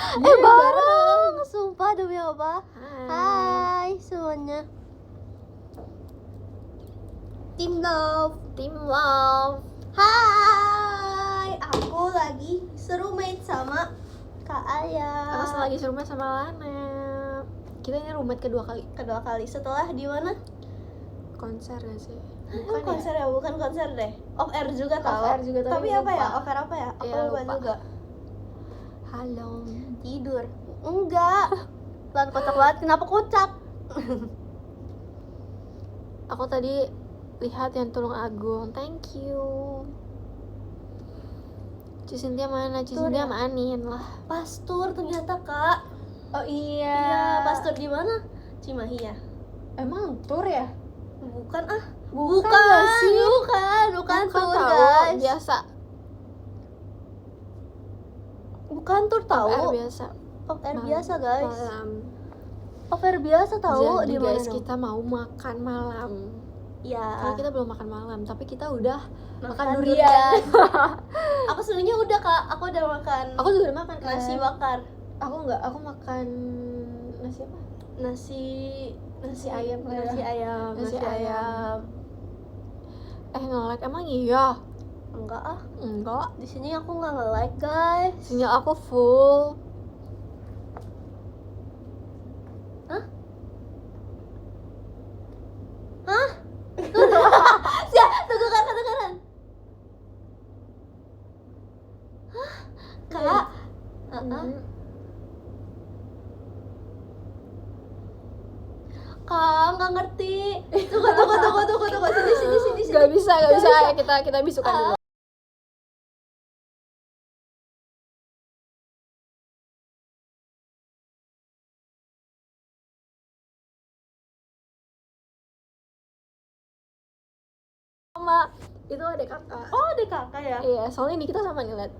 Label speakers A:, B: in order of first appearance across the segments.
A: Bareng. Sumpah demi apa? Hai semuanya. Team Love. Hai, aku lagi serumait sama Kak Aya.
B: Aku lagi serumah sama Lana. Kita ini roommate kedua kali
A: Setelah di mana?
B: konser gak sih?
A: Bukan konser ya, bukan konser deh. Off air juga tahu.
B: Off air juga, tapi
A: apa ya?
B: lupa.
A: Off air apa ya? Aku
B: Iya,
A: lupa
B: lupa.
A: juga.
B: Halo.
A: Tidur. Enggak. Lan kocak banget. Kenapa kocak?
B: Aku tadi lihat yang Tulung Agung. Thank you. Cynthia mana? Cynthia sama Anin lah.
A: Pastur ternyata, Kak.
B: Oh
A: Iya, pastur di mana? Cimahi ya?
B: Emang tour ya?
A: Bukan ah.
B: Bukan gak sih?
A: Bukan tur,
B: tahu.
A: guys.
B: Biasa.
A: Bukan tur tahu.
B: Off air biasa.
A: Off air biasa, guys.
B: Malam.
A: Off air biasa tahu
B: Jadi
A: di mana
B: guys,
A: dong?
B: kita mau makan malam.
A: Ya.
B: Karena kita belum makan malam, tapi kita udah makan
A: durian.
B: durian.
A: Aku sebenarnya udah, Kak. Aku udah makan
B: Aku juga udah makan kan?
A: nasi bakar.
B: Aku enggak, aku makan nasi apa?
A: Nasi
B: ayam.
A: Nasi ayam.
B: Nge-like emang iya?
A: Enggak ah.
B: Enggak.
A: Di sini aku nggak nge-like, guys.
B: Sinyal aku full.
A: Hah? Tunggu Kak, kedengeran. Hah? Kak? Kak, nggak ngerti. Tunggu. Sini.
B: Gak bisa. Kita bisukan dulu. Sama itu ada kakak.
A: Oh, ada kakak ya?
B: Iya, soalnya ini kita sama nih, liat.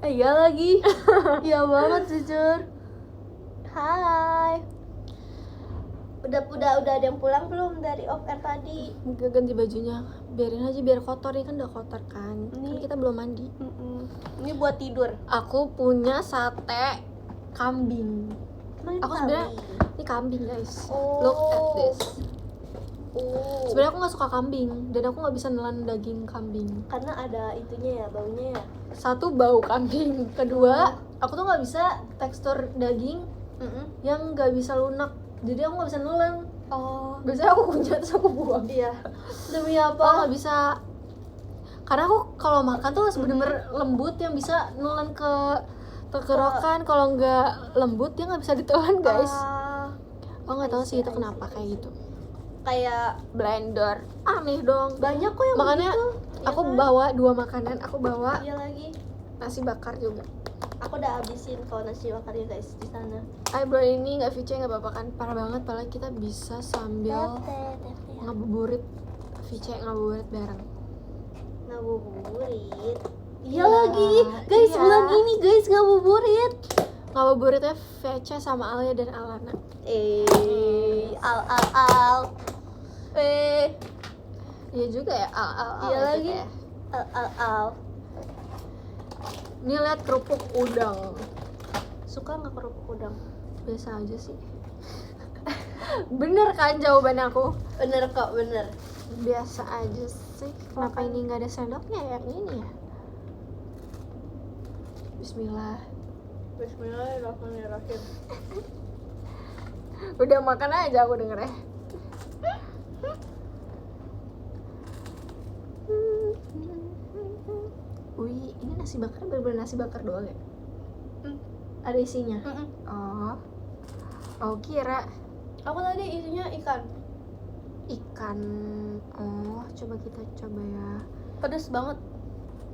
A: Iya lagi. Iya banget, jujur. Hai. Udah ada yang pulang belum dari off air tadi?
B: Gak ganti bajunya, biarin aja biar kotor, ya kan udah kotor kan. Kan kita belum mandi.
A: Ini buat tidur.
B: Aku punya sate kambing. Aku sebenarnya ini kambing, guys.
A: Oh.
B: Look at this.
A: Oh.
B: Sebenarnya aku nggak suka kambing dan aku nggak bisa nelan daging kambing.
A: Karena ada itunya ya, baunya ya.
B: Satu, bau kambing. Kedua, aku tuh nggak bisa tekstur daging yang nggak bisa lunak. Jadi aku nggak bisa nelan.
A: Oh.
B: Biasanya aku kunyah terus aku buang.
A: Iya. Demi apa?
B: Aku nggak bisa. Karena aku kalau makan tuh harus bener-bener lembut yang bisa nelan ke tenggorokan. Kalau nggak lembut dia nggak bisa ditelan, guys. Aku nggak tahu sih itu kenapa kayak gitu.
A: Kayak
B: Blender aneh dong.
A: banyak kok yang
B: Makanya
A: begitu.
B: aku bawa 2 makanan. Aku bawa
A: Iya lagi.
B: nasi bakar juga.
A: Aku udah habisin kalau nasi bakarnya, guys, di sana.
B: Bro, ini nggak VC nggak apa-apa kan? Parah banget, padahal kita bisa sambil ngabuburit VC ngabuburit bareng.
A: Ngabuburit. Iya
B: Iya,
A: lagi, guys,
B: iya.
A: bulan ini guys ngabuburit.
B: Ngabuburitnya VC sama Alia dan Alana.
A: Al.
B: Iya juga ya, al.
A: Iya
B: gitu
A: lagi.
B: ya.
A: Al.
B: Ini lihat kerupuk udang.
A: Suka nggak kerupuk udang?
B: Biasa aja sih. Bener kan jawaban aku?
A: Bener kok, bener.
B: Biasa aja sih. Kenapa ini nggak ada sendoknya yang ini ya? Bismillah.
A: Bismillahirrahmanirrahim.
B: Udah makan aja aku denger ya. Wih, ini nasi bakar bener-bener nasi bakar doang ya? Ada isinya? Oh kira
A: Aku tadi isinya ikan.
B: ikan. Oh, coba kita coba ya.
A: Pedes banget.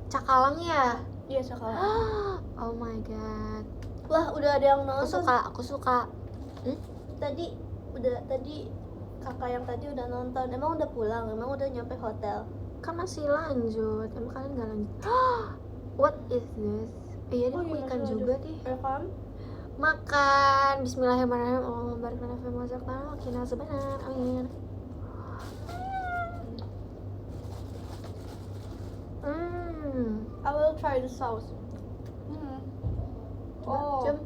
B: Cakalang ya?
A: Iya, sekarang.
B: Oh my god.
A: Wah, udah ada yang nonton.
B: Aku suka.
A: Tadi kakak yang tadi udah nonton. Emang udah pulang? Emang udah nyampe hotel?
B: Kan masih lanjut. Emang kalian nggak lanjut? What is this? Iya, ini aku ikan juga deh.
A: Ya kan?
B: Makan. Bismillahirrahmanirrahim. Allah barik lana fi ma razaqtana wa qina azabannar. Amin.
A: I will try the sauce. Oh.
B: Cium.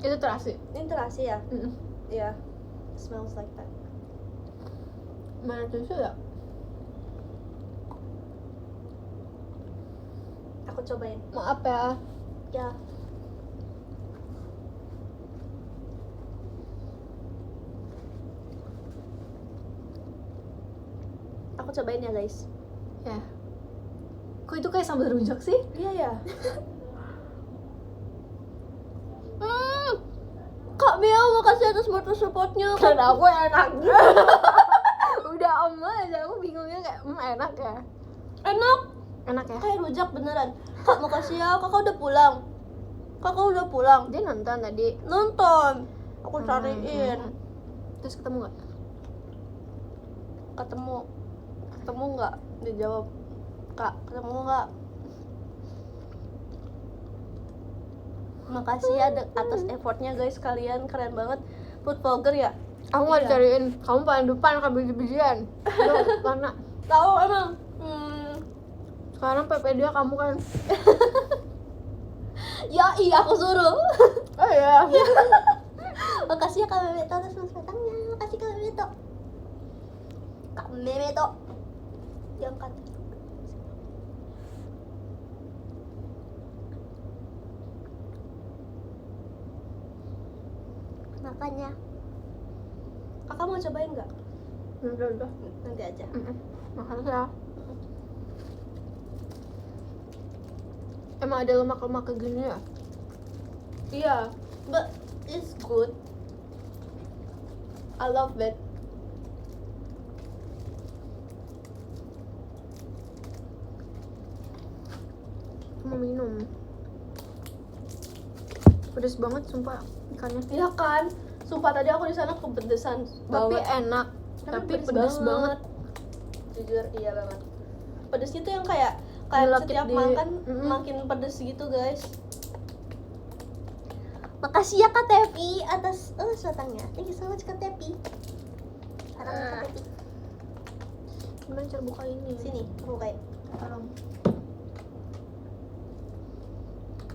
B: Itu terasi.
A: Ini terasi ya?
B: Mm-mm.
A: Iya. Smells like that.
B: Mana tisu ya?
A: Aku cobain.
B: Maaf ya.
A: Ya. Aku cobain ya guys.
B: Ya. Kok itu kayak sambal rujak sih?
A: Iya ya. Kak Mia, makasih atas motor supportnya.
B: Karena aku enak. Udah aja, aku bingungnya kayak enak ya.
A: Enak.
B: Enak ya?
A: Kayak rujak beneran. Kak, makasih ya. Kakak udah pulang. Kakak udah pulang.
B: Dia nonton tadi.
A: Nonton. Aku cariin.
B: Terus ketemu nggak?
A: Ketemu. Ketemu nggak? Dia jawab. Kak, ketemu nggak? Makasih ya atas effortnya guys, kalian keren banget. Food vlogger ya?
B: Aku nggak
A: Iya.
B: dicariin. Kamu paling depan kan biji-bijian. Tuh, mana?
A: Tahu emang.
B: Sekarang PP dia kamu kan.
A: Ya iya aku suruh.
B: Oh iya.
A: Makasih ya Kak Memeto atas mas matangnya. Makasih Kak Memeto. Kak Memeto. Diangkat. Makannya. Kakak mau cobain nggak?
B: Udah.
A: Nanti aja.
B: Makasih ya. Emang ada lemak-lemak kayak gini ya?
A: Iya, but it's good. I love it.
B: Aku mau minum. Pedes banget sumpah ikannya.
A: Iya kan? Sumpah tadi aku di sana kepedesan
B: Tapi
A: banget.
B: enak. Tapi pedes banget.
A: Jujur iya banget. Pedesnya tuh yang kayak
B: Ngelakit
A: setiap
B: di-
A: makan makin pedes gitu guys. Makasih ya Kak Tepi atas suatanya. Thank you so much Kak Tepi. Sekarang Kak Tepi.
B: Gimana cara buka ini?
A: Sini, aku kayak
B: Tolong.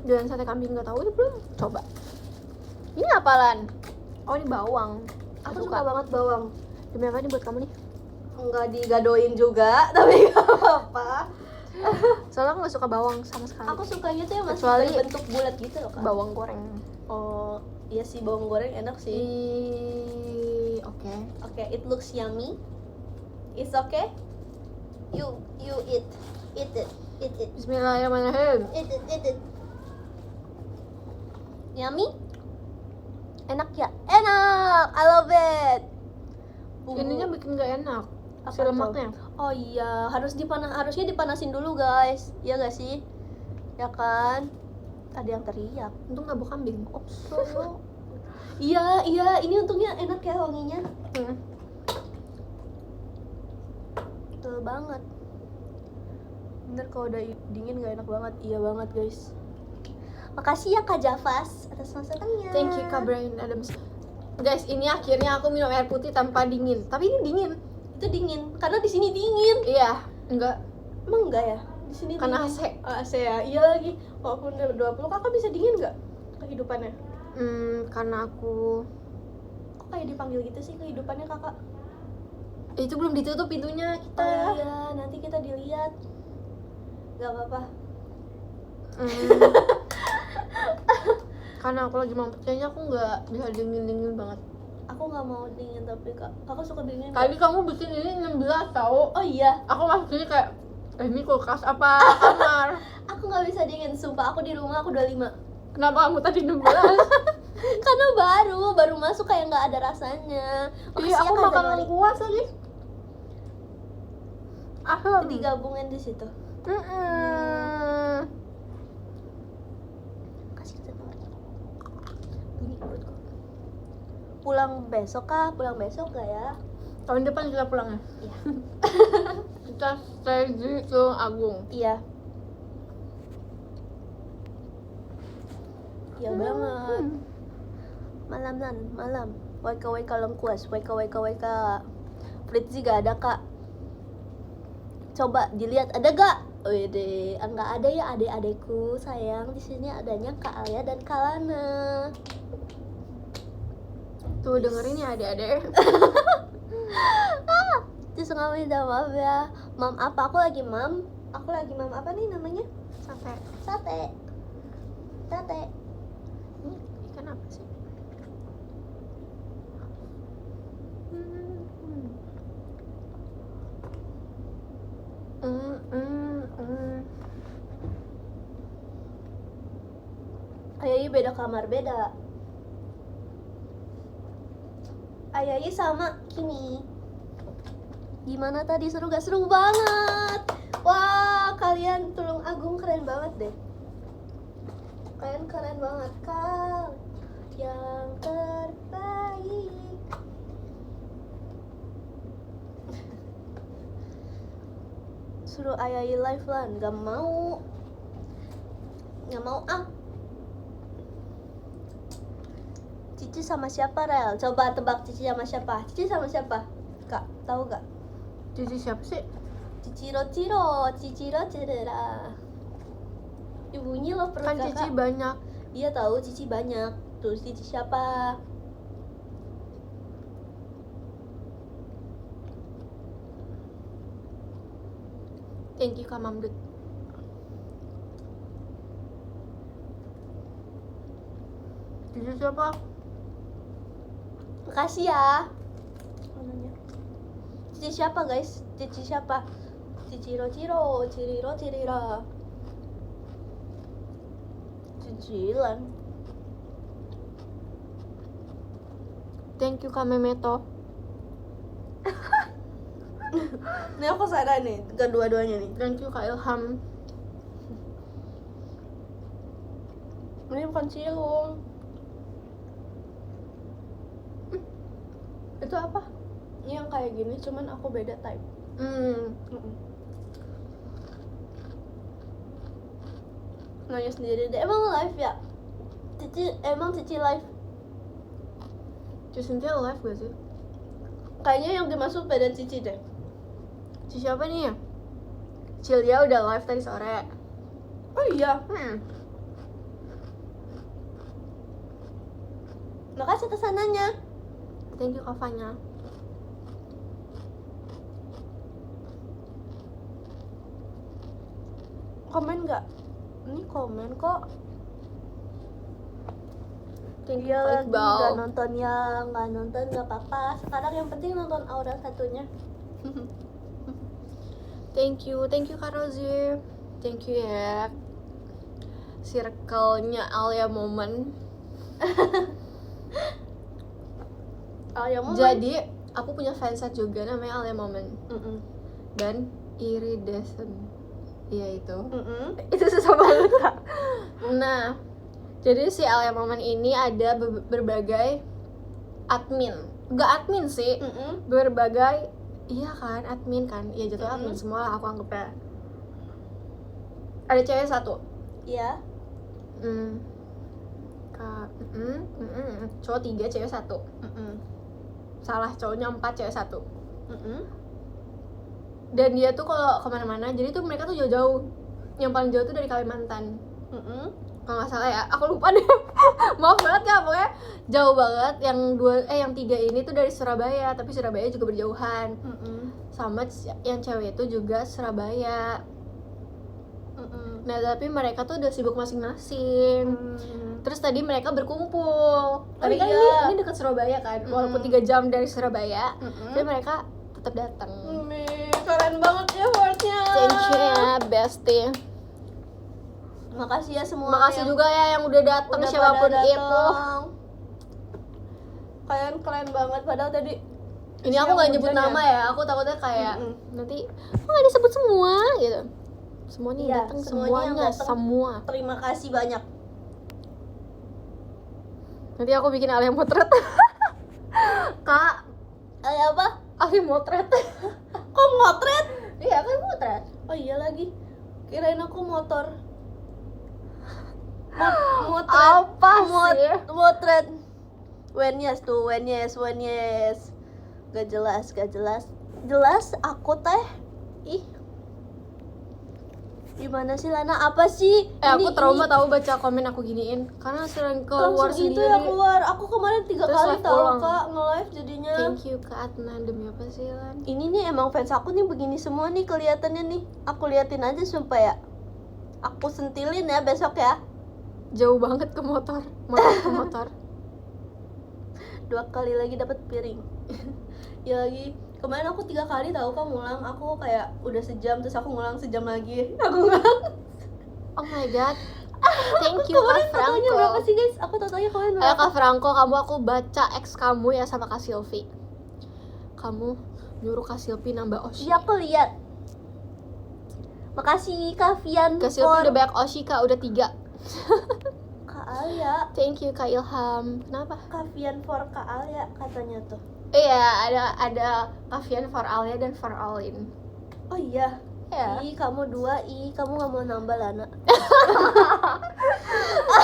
B: Jualan sate kambing nggak tahu ini belum? Coba. Ini apalan? Oh ini bawang.
A: aku suka banget bawang.
B: Demi apa ini buat kamu nih?
A: Enggak digadoin juga, tapi gak apa-apa.
B: Soalnya aku nggak suka bawang sama sekali.
A: Aku sukanya tuh yang masih
B: Kecuali
A: bentuk bulat gitu loh Kak.
B: bawang goreng.
A: Oh, iya sih bawang goreng enak sih.
B: Oke.
A: Oke, it looks yummy. It's okay. You eat it.
B: Bismillahirrahmanirrahim.
A: Eat it. Yummy? Enak ya? Enak! I love it.
B: Ininya bikin nggak enak.
A: Apa
B: Si lemaknya.
A: Oh iya, harusnya dipanasin dulu guys. Iya gak sih? Ya kan? Ada yang teriak.
B: Untung nggak bau kambing.
A: So, iya, ini untungnya enak ya wanginya. Betul banget. Bener kalau udah dingin gak enak banget. Iya banget guys. Makasih ya Kak Javas atas masukannya.
B: Thank you Kak Brian Adams. Guys, ini akhirnya aku minum air putih tanpa dingin. Tapi ini dingin.
A: Itu dingin, karena di sini dingin.
B: Iya, enggak.
A: Emang enggak ya? Di sini
B: Karena
A: dingin.
B: AC.
A: AC ya. Iya lagi. Walaupun udah 20, kakak bisa dingin nggak kehidupannya?
B: Karena aku
A: Kok kayak dipanggil gitu sih kehidupannya kakak?
B: itu belum ditutup pintunya kita.
A: Oh iya, nanti kita dilihat. Gak apa-apa.
B: Karena aku lagi mau kayaknya aku nggak bisa dingin banget.
A: Aku nggak mau dingin tapi kakak suka dingin.
B: Tadi kamu bikin ini 16 tahu.
A: Oh iya,
B: Aku masuk sini kayak ini kulkas apa kamar.
A: aku nggak bisa dingin. Sumpah aku di rumah aku 25.
B: Kenapa kamu tadi 16?
A: Karena baru masuk kayak nggak ada rasanya.
B: Iya, aku
A: Kak
B: makan
A: Januari.
B: lengkuas lagi.
A: Digabungin di situ. Kasih ke Januari. Bunyi perutku. Pulang besok kah? Pulang besok gak ya?
B: Tahun depan kita pulang ya.
A: Iya.
B: Kita stay di Tulung Agung.
A: Iya. Iya banget. Malam. Waika lengkuas. Waika. Fritzi gak ada kak. Coba dilihat ada gak? Wede, enggak ada ya adik-adikku sayang. Di sini adanya Kak Alia dan Kak Lana.
B: Tuh dengerin ya adik-adik.
A: Terus nggak minta maaf ya. Mam apa? Aku lagi mam apa nih namanya?
B: Sate.
A: Sate.
B: Ini ikan apa sih?
A: Ayayi beda kamar beda. Ayayi sama Kimi. Gimana tadi, seru gak? Seru banget. Wah, kalian Tulung Agung keren banget deh. Kalian keren banget, Kal. Yang terbaik. Suruh Ayayi live lah, gak mau ah. Cici sama siapa, Rel? Coba tebak Cici sama siapa? Cici sama siapa? Kak, tahu gak?
B: Cici siapa sih?
A: Ciciro Cirera. Ibunya loh perut
B: Kan
A: kakak.
B: Cici banyak.
A: Iya tahu Cici banyak. Tuh Cici siapa?
B: Thank you Kak Mamdut. Cici siapa?
A: Makasih ya. Mananya? Cici siapa guys? Cici siapa? Ciriro Cirira. Cicilan.
B: Thank you Kak Memeto.
A: Ini aku sadar nih, kedua-duanya nih.
B: Thank you Kak Ilham.
A: Ini bukan cilung.
B: Itu apa?
A: Ini yang kayak gini, cuman aku beda type. Nanya sendiri deh. Emang live ya? Cici live?
B: Cici Cynthia live gak sih?
A: Kayaknya yang dimaksud beda Cici deh.
B: Cici siapa nih ya? Cilia udah live tadi sore.
A: Oh iya. Makasih atas sananya.
B: Thank you Kak Fanya.
A: Komen nggak? Ini komen kok.
B: Thank you
A: Dia
B: Kak
A: lagi
B: Iqbal.
A: nggak nonton nggak apa-apa. Sekarang yang penting nonton Aura satunya.
B: Thank you Kak Rozi. Thank you ya. Circle-nya Alia Moment.
A: Yang mau
B: Jadi aku punya fanset juga namanya Alia Moment dan Iridescent. Iya itu. Itu susah banget Kak. Nah, jadi si Alia Moment ini ada berbagai admin. Enggak admin sih. Berbagai iya kan, admin kan. Iya jatuh admin semua lah aku anggapnya. Ada cewek satu.
A: Iya.
B: Cowok 3, cewek 1. Salah, cowoknya 4, cewek 1. Dan dia tuh kalau kemana-mana, jadi tuh mereka tuh jauh-jauh. Yang paling jauh tuh dari Kalimantan. Kalau nggak salah ya, aku lupa deh. Maaf banget ya, pokoknya jauh banget. Yang 3 ini tuh dari Surabaya, tapi Surabaya juga berjauhan. Sama yang cewek itu juga Surabaya. Nah tapi mereka tuh udah sibuk masing-masing. Terus tadi mereka berkumpul. Tapi kan ini dekat Surabaya kan, walaupun 3 jam dari Surabaya, tapi mereka tetap datang.
A: Keren banget ya wordnya.
B: Thank you ya bestie.
A: Makasih ya semua.
B: Makasih juga ya yang udah datang siapapun itu.
A: Kalian keren banget. Padahal tadi
B: ini aku nggak nyebut nama ya. Aku takutnya kayak nanti nggak disebut semua gitu. Semuanya yang datang, semuanya semua.
A: Terima kasih banyak.
B: Nanti aku bikin Alia motret. Kak,
A: Alia apa?
B: Alia motret.
A: Kok motret?
B: Iya kan motret.
A: Oh iya lagi. Kirain aku motor. Motret.
B: Apa sih?
A: Motret. When yes. Gak jelas. Jelas aku teh. Ih. Gimana sih Lana? Apa sih?
B: Aku trauma tahu baca komen aku giniin karena sering keluar
A: langsung
B: sendiri.
A: itu ya keluar. Aku kemarin 3
B: Terus
A: kali
B: live
A: tahu
B: pulang.
A: Kak nge-live jadinya.
B: Thank you Kak Adnan, demi apa sih Lan?
A: Ini nih emang fans aku nih begini semua nih kelihatannya nih. Aku liatin aja sumpah ya. Aku sentilin ya besok ya.
B: Jauh banget ke motor ke motor.
A: 2 kali lagi dapat piring. Ya lagi kemarin aku 3 kali tahu Kak ngulang. Aku kayak udah sejam terus aku ngulang sejam lagi. Aku ngulang.
B: Oh my god. Thank you
A: Kemarin
B: Kak
A: totalnya berapa
B: Franco.
A: sih guys? Aku totalnya kemarin
B: Ayo
A: berapa?
B: Kak Franco, kamu aku baca X kamu ya sama Kak Silvi. Kamu nyuruh Kak Silvi nambah Oshi.
A: Iya aku lihat. Makasih Kak Vian.
B: Kak Silvi udah banyak Oshi Kak, udah 3.
A: Kak Alia.
B: Thank you Kak Ilham. Kenapa?
A: Kak Vian for Kak Alia katanya tuh.
B: Iya, ada Kavian for Alia dan for Alin.
A: Oh iya.
B: Ya.
A: Ih, kamu 2, kamu gak mau nambah Lana.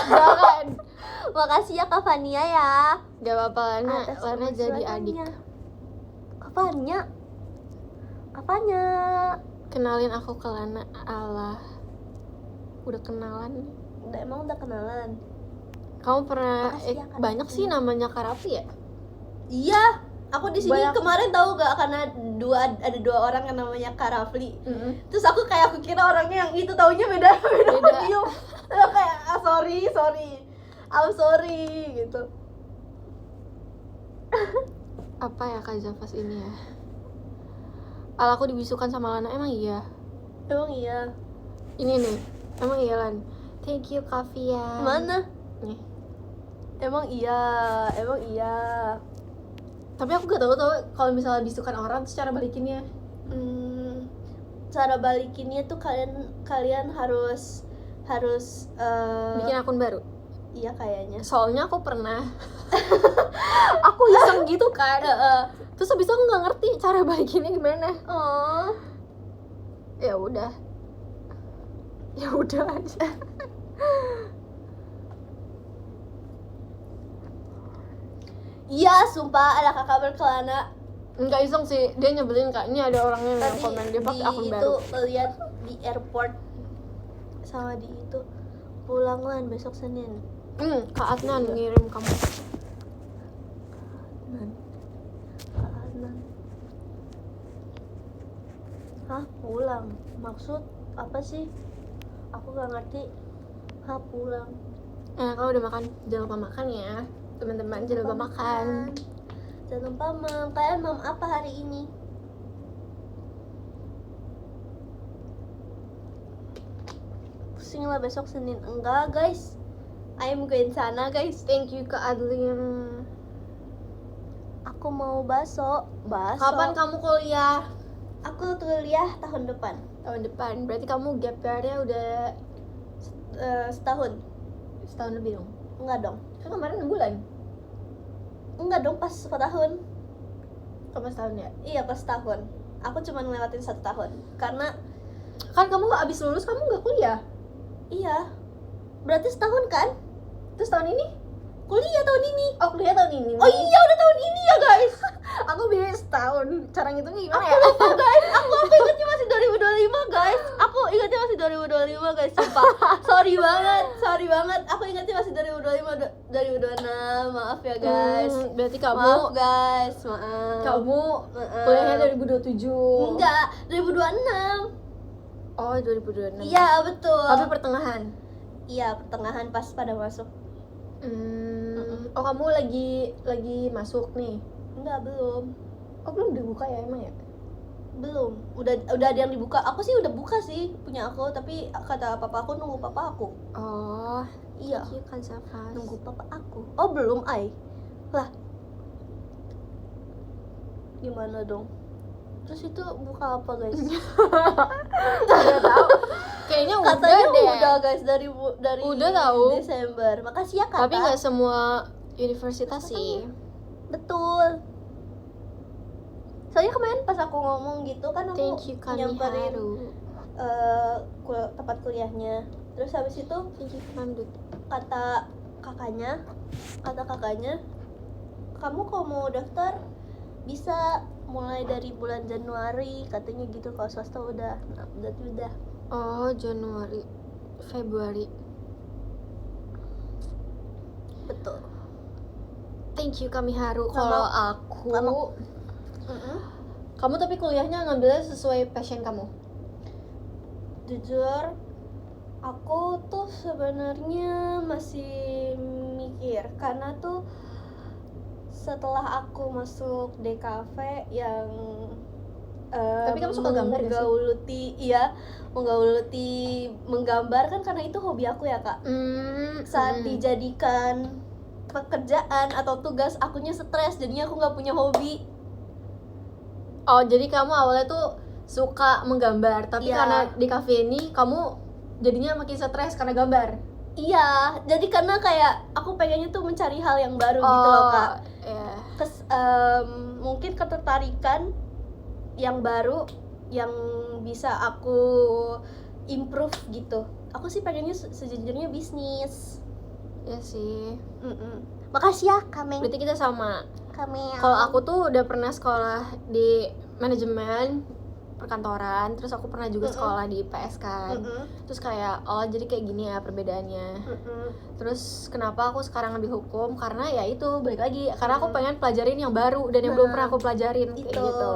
B: Jangan.
A: Makasih ya Kak Fania ya.
B: Gak apa-apa Lana,
A: Atas
B: Lana jadi
A: perjuangannya.
B: adik.
A: Kak Fania. Kak Fania.
B: Kenalin aku ke Lana. Alah. Udah kenalan.
A: Udah kenalan.
B: Kamu pernah
A: Makasih ya, Kak.
B: banyak sih namanya Karapi ya?
A: Iya. Aku di sini
B: Banyak.
A: kemarin tahu gak karena ada 2 orang yang namanya Kak Rafli. Terus aku kira orangnya yang itu, taunya beda
B: Beda.
A: audio. Terus kayak sorry. I'm sorry gitu.
B: Apa ya Kak Zafas ini ya? Al aku dibisukan sama Lana, emang iya?
A: Emang iya.
B: Ini nih, emang iya Lan. Thank you Kavian.
A: Mana?
B: Nih.
A: Emang iya.
B: Tapi aku gak tahu kalau misalnya bisukan orang terus cara balikinnya.
A: Cara balikinnya tuh kalian harus
B: Bikin akun baru.
A: iya kayaknya.
B: Soalnya aku pernah aku iseng gitu kan. Terus habis itu aku nggak ngerti cara balikinnya gimana.
A: Oh.
B: Ya udah aja.
A: Iya, sumpah ada kakak berkelana.
B: Enggak iseng sih, dia nyebelin Kak. Ini ada orangnya yang
A: Tadi
B: komen dia pakai akun
A: itu
B: baru.
A: lihat di airport sama di itu pulang Lan besok Senin.
B: Kak Adnan ngirim kamu.
A: Kak Adnan. Hah, pulang? Maksud apa sih? Aku gak ngerti. Hah, pulang.
B: Kalau udah makan, jangan lupa makan ya. Teman-teman jangan lupa makan.
A: Jangan lupa mam. Kalian mam apa hari ini? Pusing lah besok Senin. Enggak guys, I'm going sana guys.
B: Thank you Kak Adlin.
A: Aku mau bakso.
B: Kapan kamu kuliah?
A: Aku kuliah tahun depan.
B: Tahun depan. Berarti kamu gap year-nya udah
A: Setahun.
B: setahun lebih dong.
A: Enggak dong.
B: Kan kemarin 6 bulan.
A: Enggak dong, pas setahun.
B: Kamu setahun ya?
A: Iya, pas setahun. Aku cuma ngelewatin 1 tahun. Karena
B: Kan kamu nggak abis lulus, kamu nggak kuliah.
A: iya. Berarti setahun kan?
B: Terus tahun ini?
A: Kuliah tahun ini.
B: Oh, kuliah tahun ini.
A: Oh iya, udah tahun ini ya guys.
B: Aku beda setahun. Cara ngitungnya gimana
A: Aku
B: ya?
A: lupa guys. Aku ingatnya masih 2025 guys. Aku ingatnya masih 2025 guys, sumpah. Sorry banget. Aku ingatnya masih 2025, 2026. Maaf ya guys.
B: Berarti kamu
A: Maaf guys, maaf.
B: kamu
A: Maaf.
B: kuliahnya 2027.
A: Enggak, 2026.
B: Oh, 2026.
A: Iya, betul.
B: Tapi pertengahan.
A: Iya, pertengahan pas pada masuk.
B: Oh, kamu lagi masuk nih.
A: Enggak, belum.
B: Oh, belum dibuka ya emang ya?
A: Belum. Udah ada yang dibuka. Aku sih udah buka sih punya aku, tapi kata papa aku nunggu papa aku.
B: Oh,
A: Iya.
B: thank you Kak Zafas.
A: Nunggu papa aku. Oh, belum, Ai. Lah. Gimana dong? Terus itu buka apa, guys?
B: Udah tahu. Kayaknya
A: Katanya
B: udah deh.
A: udah, guys, dari
B: Udah tahu.
A: Desember. Makasih ya, Kak.
B: Tapi nggak semua universitas sih.
A: Betul. Soalnya kemarin pas aku ngomong gitu kan aku
B: Thank you Kami
A: nyamperin
B: Haru.
A: tempat kuliahnya. Terus habis itu
B: Thank you Mamdut.
A: kata kakaknya, kamu kalau mau daftar bisa mulai dari bulan Januari, katanya gitu. Kalau swasta udah. Nah, berarti udah.
B: Oh, Januari, Februari.
A: Betul.
B: Thank you Kami Haru.
A: Nggak
B: Kalau
A: mau.
B: aku,
A: Nggak mau.
B: kamu tapi kuliahnya ngambilnya sesuai passion kamu.
A: Jujur, aku tuh sebenarnya masih mikir karena tuh setelah aku masuk DKV yang
B: Tapi kamu suka gambar nggak sih?
A: menggeluti menggambar kan karena itu hobi aku ya kak. Saat dijadikan pekerjaan atau tugas akunya stres, jadinya aku nggak punya hobi.
B: Oh, jadi kamu awalnya tuh suka menggambar, tapi
A: Iya.
B: karena di cafe ini kamu jadinya makin stres karena gambar.
A: Iya, jadi karena kayak aku pengennya tuh mencari hal yang baru gitu loh kak.
B: Iya.
A: Mungkin ketertarikan yang baru yang bisa aku improve gitu. Aku sih pengennya sejujurnya bisnis.
B: Iya sih.
A: Makasih ya Kameng.
B: Berarti kita sama.
A: Kameng.
B: Kalau aku tuh udah pernah sekolah di manajemen perkantoran, terus aku pernah juga sekolah di IPS kan. Terus kayak jadi kayak gini ya perbedaannya. Terus kenapa aku sekarang ambil hukum? Karena ya itu balik lagi, karena aku pengen pelajarin yang baru dan yang belum pernah aku pelajarin kayak gitu.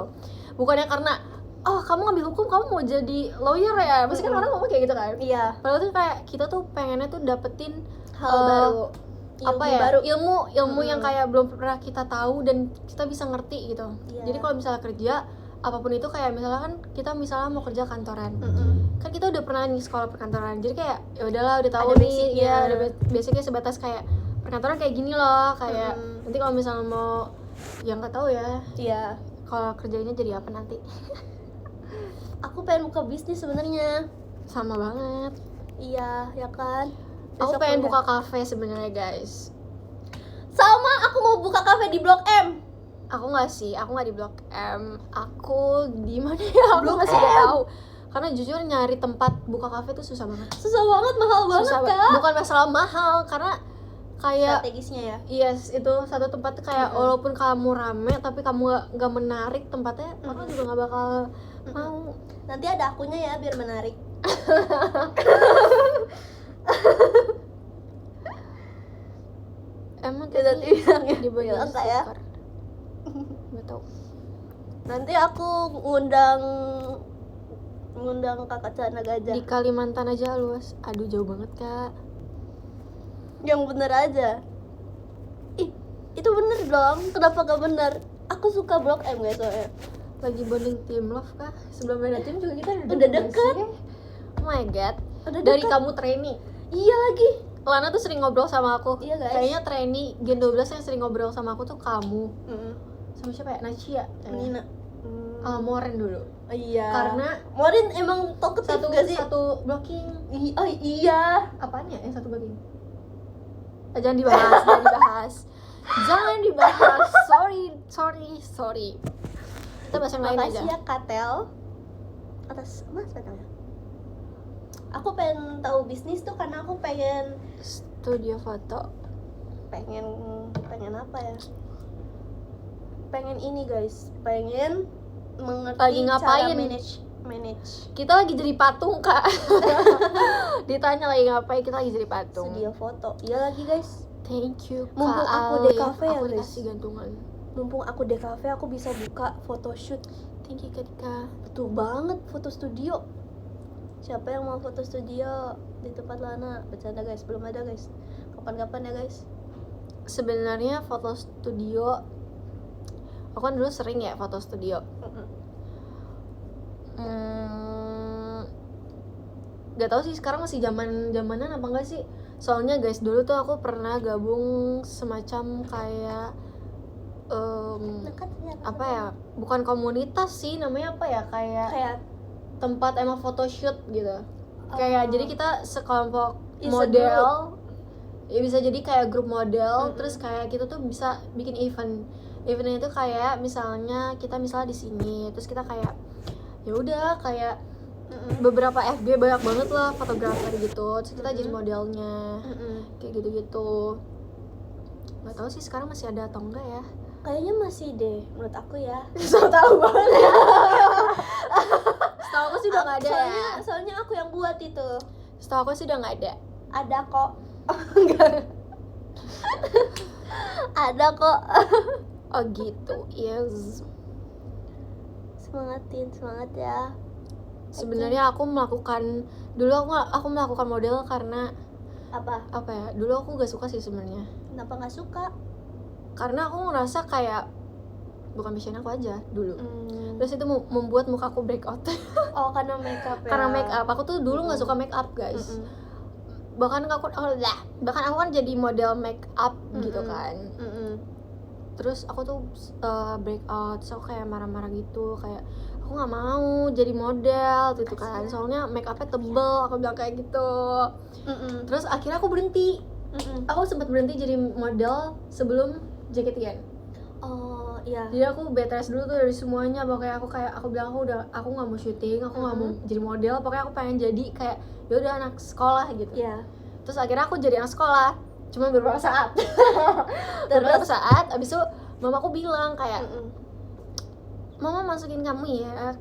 B: Bukannya karena kamu ngambil hukum kamu mau jadi lawyer ya, pasti kan orang ngomong kayak gitu kan.
A: Iya.
B: Padahal tuh kayak kita tuh pengennya tuh dapetin
A: Hal baru.
B: ilmu yang kayak belum pernah kita tahu dan kita bisa ngerti gitu.
A: Iya.
B: Jadi kalau misalnya kerja apapun itu, kayak misalnya kan kita misalnya mau kerja kantoran, kan kita udah pernah nih sekolah perkantoran, jadi kayak ya udahlah udah tahu
A: Ada
B: nih
A: basicnya.
B: ya, ada basicnya sebatas kayak perkantoran kayak gini loh, kayak nanti kalau misalnya mau yang nggak tahu ya
A: Iya.
B: kalau kerjanya jadi apa nanti.
A: Aku pengen buka bisnis sebenarnya.
B: Sama banget.
A: Iya, ya kan.
B: Aku
A: Besok
B: pengen
A: kuliah.
B: buka kafe sebenarnya guys.
A: Sama, aku mau buka kafe di Blok M.
B: Aku nggak di Blok M. Aku di mana ya? Aku
A: Blok
B: masih nggak
A: M.
B: tahu. Karena jujur nyari tempat buka kafe tuh susah banget.
A: Susah banget, mahal banget
B: Susah
A: kak.
B: bukan masalah mahal, karena kayak
A: Strategisnya ya.
B: yes, itu satu tempat tuh kayak walaupun kamu rame tapi kamu nggak menarik tempatnya, orang juga nggak bakal mau.
A: Nanti ada akunya ya biar menarik.
B: Emang
A: Ya,
B: tadi
A: nanti bilang ya.
B: di bagian
A: Bilang, Kak, ya.
B: stiker. Nggak tahu.
A: Nanti aku ngundang kakak Cana Gajah.
B: Di Kalimantan aja luas. Aduh jauh banget kak.
A: Yang bener aja. Ih, itu bener dong. Kenapa gak bener? Aku suka Blok M guys soalnya.
B: Lagi bonding tim love kah? Sebelum beda tim juga kita
A: Udah deket.
B: Oh my god.
A: Udah
B: Dari
A: deket.
B: kamu trainee.
A: Iya lagi.
B: Lana tuh sering ngobrol sama aku.
A: Iya, guys.
B: Kayaknya trainee Gen 12 yang sering ngobrol sama aku tuh kamu. Sama siapa ya? Nacia.
A: Nina.
B: Moren dulu.
A: Iya.
B: Karena
A: Morin emang talkative gak sih?
B: satu blocking.
A: Oh iya.
B: Apaan ya yang satu blocking? Jangan dibahas. Jangan dibahas. Sorry. Kita bahas yang lain aja.
A: Makasih ya Katel atas namanya. Aku pengen tahu bisnis tuh karena aku pengen
B: Studio foto.
A: pengen apa ya? Pengen ini guys, pengen mengerti
B: Lagi ngapain?
A: cara manage
B: Kita lagi jadi patung kak. Ditanya lagi ngapain, kita lagi jadi patung.
A: studio foto. Iya lagi guys.
B: Thank you kak.
A: Mumpung aku
B: Ale.
A: DKV ya,
B: Aku
A: guys.
B: dikasih gantungan.
A: Mumpung aku DKV aku bisa buka photoshoot.
B: Thank you Kak.
A: Betul banget, foto studio. Siapa yang mau foto studio di tempat Lana? Bercanda guys, belum ada guys. Kapan-kapan ya guys.
B: Sebenarnya foto studio, aku kan dulu sering ya foto studio. Gak tau sih sekarang masih zamanan apa enggak sih. Soalnya guys dulu tuh aku pernah gabung semacam kayak apa ya, bukan komunitas sih namanya, apa ya, kayak tempat emang photoshoot gitu. Kayak jadi kita sekelompok
A: Is a
B: model, ya bisa jadi kayak grup model, terus kayak kita tuh bisa bikin eventnya itu kayak misalnya kita di sini, terus kita kayak ya udah kayak beberapa FB banyak banget lah fotografer gitu, terus kita jadi modelnya kayak gitu. Nggak tahu sih sekarang masih ada atau enggak ya.
A: Kayaknya masih deh menurut aku ya.
B: So tahu banget ya. Setahu aku sih udah nggak ada ya.
A: Soalnya aku yang buat itu.
B: Setahu aku sih udah nggak ada.
A: Ada kok. Enggak. Ada kok.
B: Oh gitu, yes.
A: Semangat ya.
B: Sebenarnya aku melakukan model karena apa ya? Dulu aku gak suka sih sebenarnya.
A: Kenapa nggak suka?
B: Karena aku ngerasa kayak bukan passion aku aja dulu. Terus itu membuat muka aku breakout.
A: Oh, karena makeup ya.
B: Karena make up. Aku tuh dulu nggak suka make up, guys. Bahkan aku kan jadi model make up gitu kan. Terus aku tuh breakout, so kayak marah-marah gitu, kayak aku nggak mau jadi model gitu kan, soalnya make upnya tebel, aku bilang kayak gitu. Terus akhirnya aku berhenti. Aku sempat berhenti jadi model sebelum JKT.
A: Oh iya.
B: Jadi aku bed rest dulu tuh dari semuanya, pokoknya aku bilang aku nggak mau syuting, aku nggak mau jadi model, pokoknya aku pengen jadi kayak ya udah anak sekolah gitu.
A: Iya.
B: Terus akhirnya aku jadi anak sekolah, cuma beberapa saat. Beberapa saat, abis itu mamaku bilang kayak, mama masukin kamu ya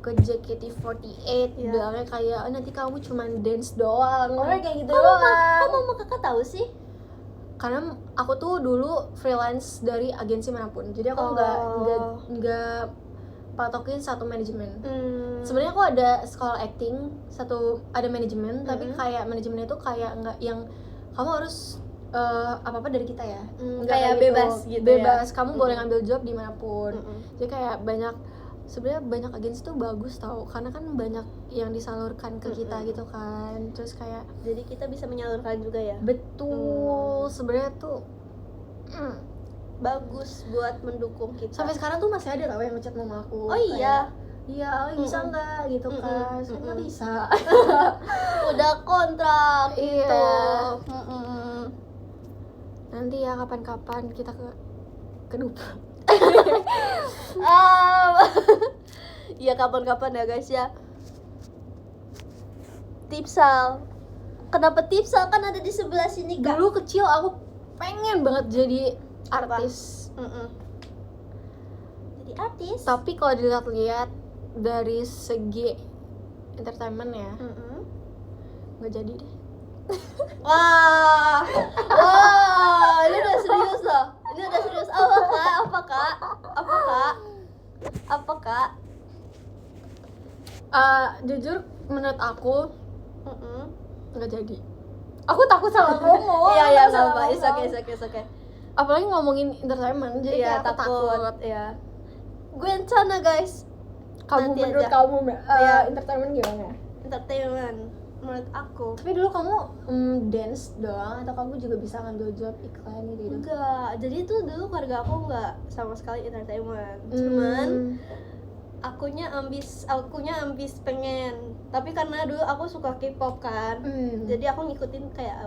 B: ke JKT48, bilangnya kayak nanti kamu cuma dance doang, ngomongnya kayak gitu doang.
A: Kok mama kakak tahu sih?
B: Karena aku tuh dulu freelance dari agensi manapun, jadi aku nggak patokin satu manajemen. Sebenarnya aku ada sekolah acting, ada manajemen, tapi kayak manajemennya tuh kayak nggak yang kamu harus apa dari kita ya,
A: kayak bebas gitu.
B: Bebas, kamu boleh ngambil job dimanapun. Jadi kayak sebenarnya banyak agensi tuh bagus tau, karena kan banyak yang disalurkan ke kita gitu kan. Terus kayak
A: jadi kita bisa menyalurkan juga ya.
B: Betul, sebenarnya tuh
A: bagus buat mendukung kita.
B: Sampai sekarang tuh masih ada tau yang ngechat mama aku.
A: Oh iya.
B: Iya, bisa nggak gitu kan? Nggak bisa.
A: Udah kontrak gitu.
B: Nanti ya kapan-kapan kita ke Dubai.
A: Iya kapan-kapan ya guys ya. Tipsal. Kenapa Tipsal kan ada di sebelah sini Kak?
B: Dulu kecil aku pengen banget jadi artis.
A: Jadi artis.
B: Tapi kalau dilihat-lihat dari segi entertainment ya, nggak jadi deh.
A: Wah, ini udah serius loh. Apa kak?
B: Jujur menurut aku nggak jadi. Aku takut salah ngomong.
A: Iya nggak apa, it's okay.
B: Apalagi ngomongin entertainment, jadi aku takut.
A: Iya. Gue rencana guys.
B: Menurut kamu entertainment gimana?
A: Entertainment menurut aku.
B: Tapi dulu kamu dance doang atau kamu juga bisa ngambil job iklan gitu?
A: Enggak, jadi tuh dulu keluarga aku enggak sama sekali entertainment. Cuman akunya ambis pengen. Tapi karena dulu aku suka K-pop kan. Jadi aku ngikutin kayak